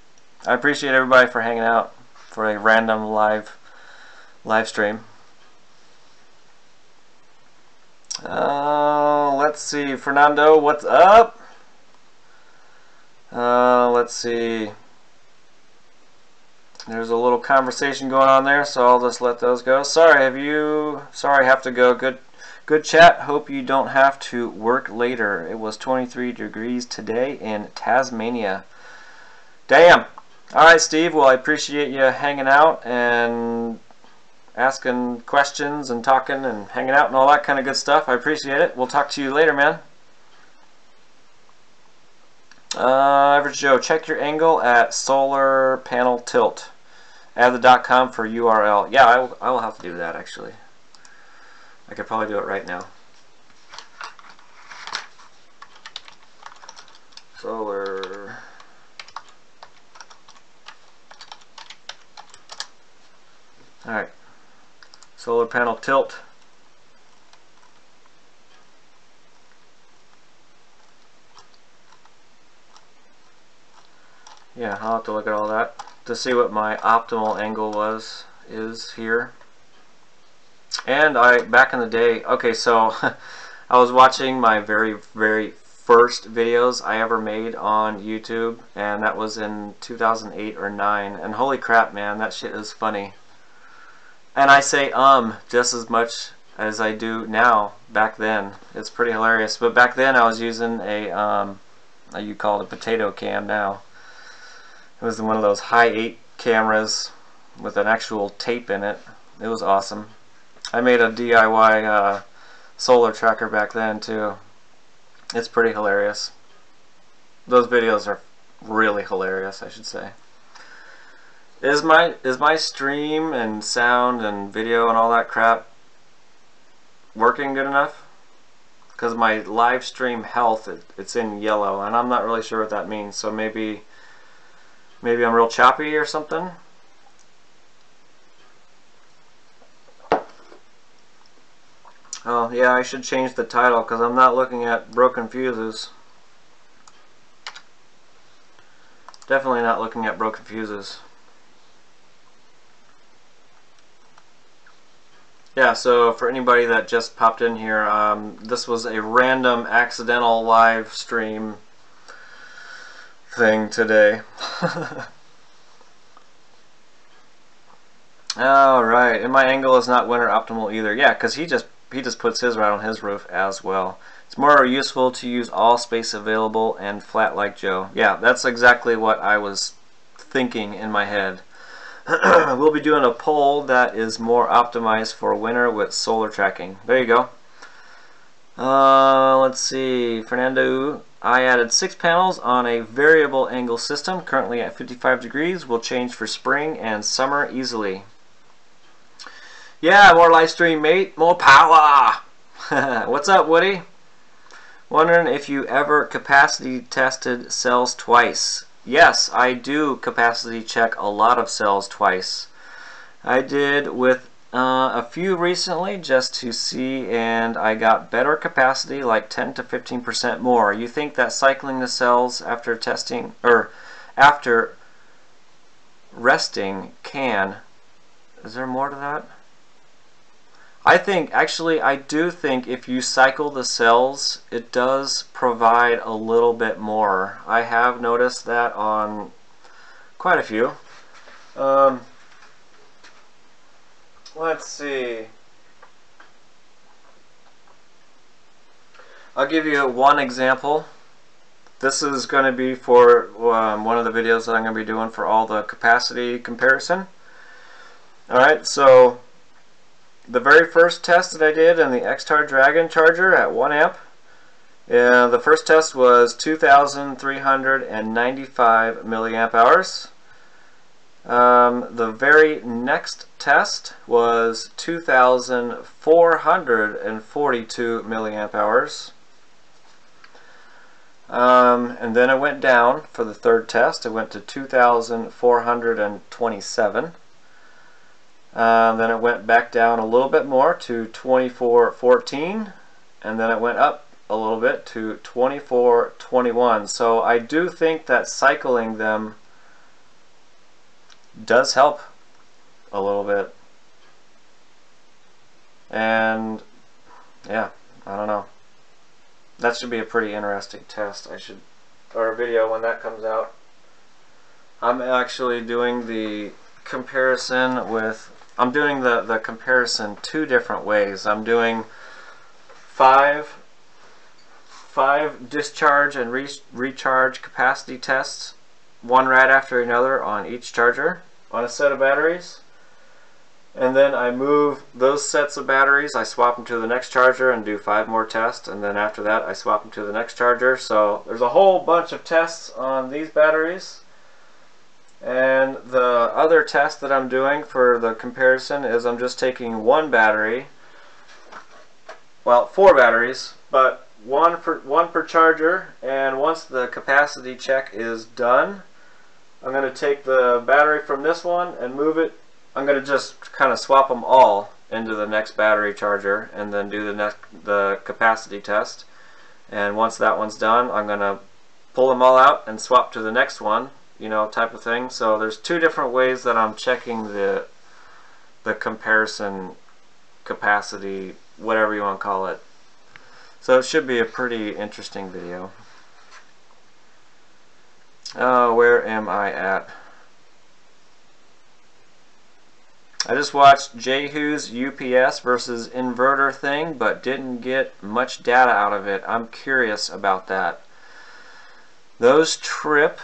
I appreciate everybody for hanging out for a random live stream. Let's see, Fernando, what's up? Let's see. There's a little conversation going on there, so I'll just let those go. Sorry, I have to go. Good chat. Hope you don't have to work later. It was 23 degrees today in Tasmania. Damn. Alright, Steve. Well, I appreciate you hanging out and asking questions and talking and hanging out and all that kind of good stuff. I appreciate it. We'll talk to you later, man. Average Joe, check your angle at solar panel tilt. Add the .com for URL. Yeah, I will have to do that, actually. I could probably do it right now. Solar. Alright. Solar panel tilt. Yeah, I'll have to look at all that to see what my optimal angle is here. And back in the day, okay, so I was watching my very first videos I ever made on YouTube, and that was in 2008 or 9, and holy crap, man, that shit is funny. And I say just as much as I do now back then. It's pretty hilarious. But back then I was using a you call it a potato cam now. It was one of those high 8 cameras with an actual tape in it. It was awesome. I made a DIY solar tracker back then too. It's pretty hilarious. Those videos are really hilarious, I should say. Is my stream and sound and video and all that crap working good enough? Because my live stream health, it's in yellow, and I'm not really sure what that means. So maybe I'm real choppy or something. Oh yeah, I should change the title because I'm not looking at broken fuses. Definitely not looking at broken fuses. Yeah, so for anybody that just popped in here, this was a random accidental live stream thing today. Alright, and my angle is not winter optimal either. Yeah, because he just puts his right on his roof as well. It's more useful to use all space available and flat like Joe. Yeah, that's exactly what I was thinking in my head. We'll be doing a pole that is more optimized for winter with solar tracking. There you go. Let's see, Fernando. I added 6 panels on a variable angle system, currently at 55 degrees. Will change for spring and summer easily. Yeah, more live stream, mate. More power. What's up, Woody? Wondering if you ever capacity tested cells twice. Yes, I do capacity check a lot of cells twice. I did with a few recently just to see, and I got better capacity, like 10 to 15% more. You think that cycling the cells after testing or after resting can? Is there more to that? I think, actually, I do think if you cycle the cells, it does provide a little bit more. I have noticed that on quite a few. Let's see. I'll give you one example. This is going to be for one of the videos that I'm going to be doing for all the capacity comparison. Alright, so the very first test that I did in the X-Tar Dragon charger at 1 amp, the first test was 2,395 milliamp hours. The very next test was 2,442 milliamp hours. And then it went down for the third test. It went to 2,427. Then it went back down a little bit more to 2414, and then it went up a little bit to 2421. So I do think that cycling them does help a little bit. And yeah, I don't know. That should be a pretty interesting test. Or a video when that comes out. I'm actually doing the comparison with, I'm doing the comparison 2 different ways. I'm doing five discharge and recharge capacity tests, one right after another on each charger on a set of batteries. And then I move those sets of batteries, I swap them to the next charger and do 5 more tests, and then after that I swap them to the next charger. So there's a whole bunch of tests on these batteries. And the other test that I'm doing for the comparison is I'm just taking one battery, well, 4 batteries, but one per charger, and once the capacity check is done, I'm going to take the battery from this one and move it. I'm going to just kind of swap them all into the next battery charger and then do the capacity test. And once that one's done, I'm going to pull them all out and swap to the next one, you know, type of thing. So there's 2 different ways that I'm checking the comparison capacity, whatever you want to call it. So it should be a pretty interesting video. Oh, where am I at? I just watched Jehu's UPS versus inverter thing, but didn't get much data out of it. I'm curious about that. Those Trip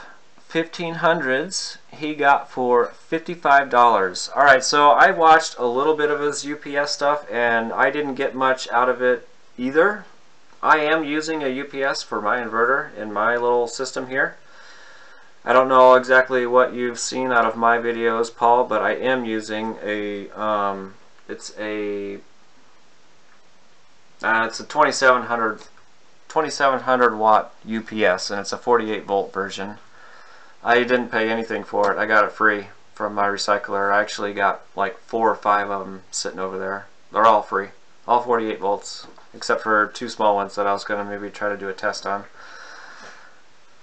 1500s he got for $55. Alright, so I watched a little bit of his UPS stuff and I didn't get much out of it either. I am using a UPS for my inverter in my little system here. I don't know exactly what you've seen out of my videos, Paul, but I am using a it's a 2700 watt UPS, and it's a 48 volt version. I didn't pay anything for it. I got it free from my recycler. I actually got like 4 or 5 of them sitting over there. They're all free, all 48 volts, except for 2 small ones that I was going to maybe try to do a test on.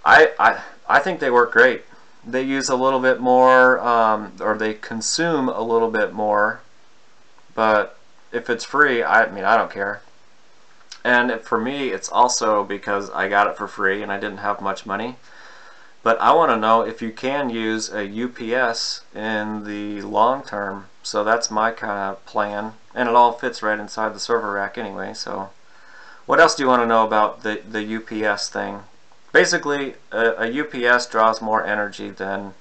I think they work great. They use a little bit more, or they consume a little bit more, but if it's free, I mean, I don't care. And for me, it's also because I got it for free and I didn't have much money. But I want to know if you can use a UPS in the long term. So that's my kind of plan. And it all fits right inside the server rack anyway. So what else do you want to know about the UPS thing? Basically, a UPS draws more energy than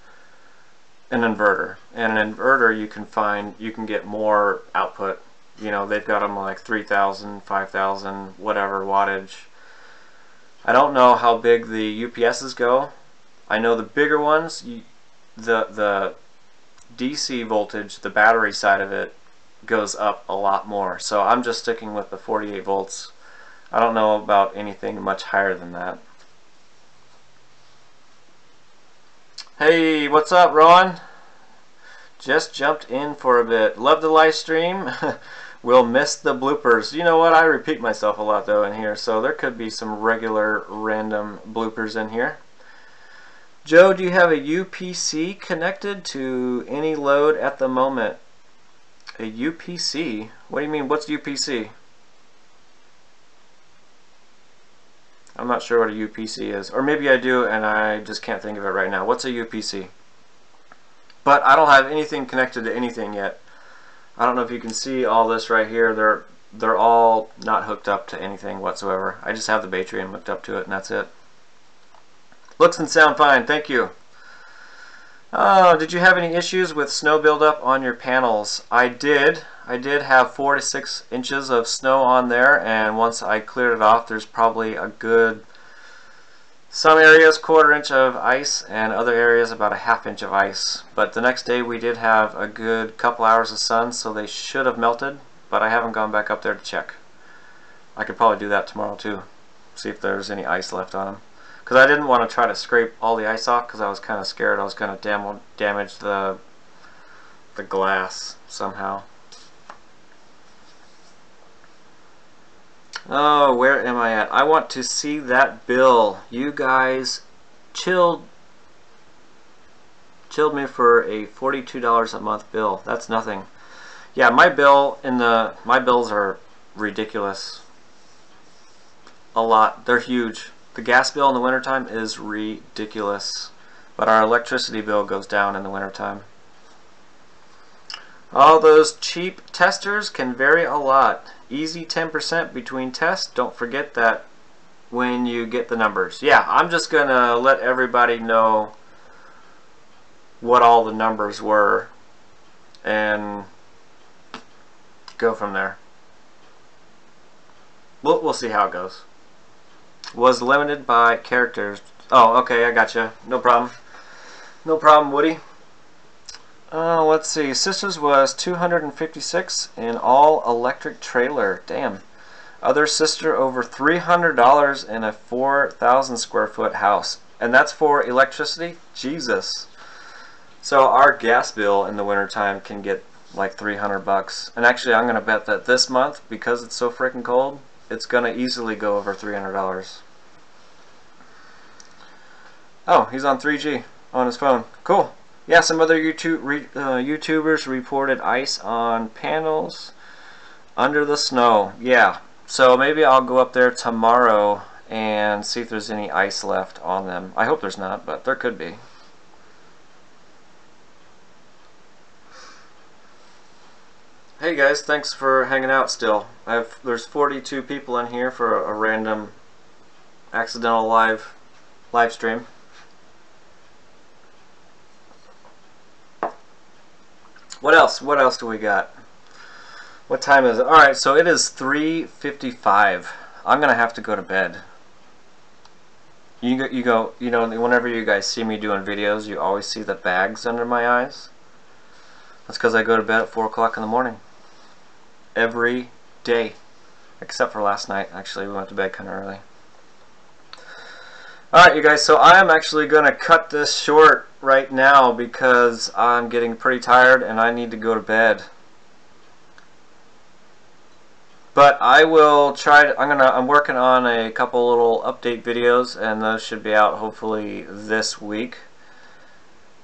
an inverter. And an inverter you can get more output. You know, they've got them like 3,000, 5,000, whatever wattage. I don't know how big the UPSs go. I know the bigger ones, the DC voltage, the battery side of it, goes up a lot more. So I'm just sticking with the 48 volts. I don't know about anything much higher than that. Hey, what's up, Rowan? Just jumped in for a bit. Love the live stream. We'll miss the bloopers. You know what? I repeat myself a lot though in here, so there could be some regular random bloopers in here. Joe, do you have a UPC connected to any load at the moment? A UPC? What do you mean? What's UPC? I'm not sure what a UPC is. Or maybe I do and I just can't think of it right now. What's a UPC? But I don't have anything connected to anything yet. I don't know if you can see all this right here. They're all not hooked up to anything whatsoever. I just have the Batrium hooked up to it and that's it. Looks and sound fine, thank you. Oh, did you have any issues with snow buildup on your panels? I did. I did have 4 to 6 inches of snow on there, and once I cleared it off, there's probably a good, some areas 1/4 inch of ice and other areas about a 1/2 inch of ice. But the next day we did have a good couple hours of sun, so they should have melted, but I haven't gone back up there to check. I could probably do that tomorrow too, see if there's any ice left on them. Because I didn't want to try to scrape all the ice off because I was kind of scared I was going to damage the glass somehow. Oh, where am I at? I want to see that bill. You guys chilled me for a $42 a month bill. That's nothing. Yeah, my bills are ridiculous. A lot. They're huge. The gas bill in the wintertime is ridiculous. But our electricity bill goes down in the wintertime. All those cheap testers can vary a lot. Easy 10% between tests. Don't forget that when you get the numbers. Yeah, I'm just going to let everybody know what all the numbers were and go from there. We'll see how it goes. Was limited by characters. Oh, okay, I gotcha. No problem. No problem, Woody. Let's see. Sisters was 256 in all electric trailer. Damn. Other sister over $300 in a 4,000 square foot house. And that's for electricity? Jesus. So our gas bill in the wintertime can get like 300 bucks. And actually I'm going to bet that this month, because it's so freaking cold, it's going to easily go over $300. Oh, he's on 3G on his phone. Cool. Yeah, some other YouTubers reported ice on panels under the snow. Yeah, so maybe I'll go up there tomorrow and see if there's any ice left on them. I hope there's not, but there could be. Hey guys, thanks for hanging out still. There's 42 people in here for a random accidental live stream. What else? What else do we got? What time is it? Alright, so it is 3:55. I'm gonna have to go to bed. You know, whenever you guys see me doing videos, you always see the bags under my eyes. That's because I go to bed at 4 o'clock in the morning. Every day. Except for last night. Actually, we went to bed kind of early. Alright, you guys, so I am actually going to cut this short right now because I'm getting pretty tired and I need to go to bed. But I will try to, I'm working on a couple little update videos, and those should be out hopefully this week.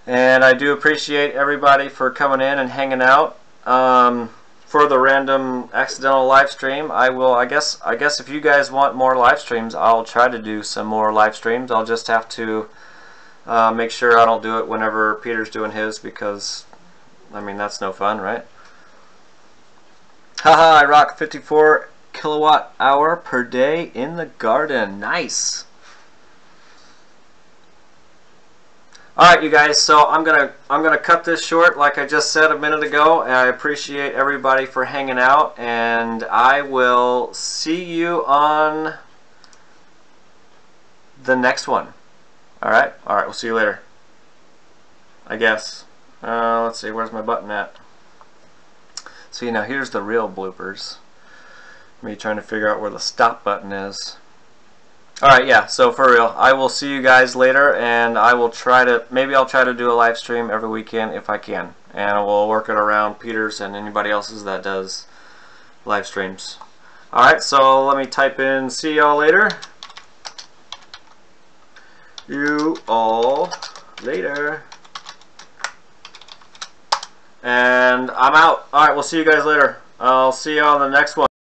And I do appreciate everybody for coming in and hanging out. For the random accidental live stream, I guess if you guys want more live streams, I'll try to do some more live streams. I'll just have to make sure I don't do it whenever Peter's doing his, because I mean, that's no fun, right? Haha, I rock 54 kilowatt hour per day in the garden. Nice. Alright, you guys, so I'm gonna cut this short like I just said a minute ago, and I appreciate everybody for hanging out, and I will see you on the next one. Alright, we'll see you later, I guess. Let's see, where's my button at? See, now here's the real bloopers. Me trying to figure out where the stop button is. Alright, yeah, so for real, I will see you guys later, and I will try to, maybe I'll try to do a live stream every weekend if I can. And we'll work it around Peter's and anybody else's that does live streams. Alright, so let me type in, see y'all later. You all later. And I'm out. Alright, we'll see you guys later. I'll see you on the next one.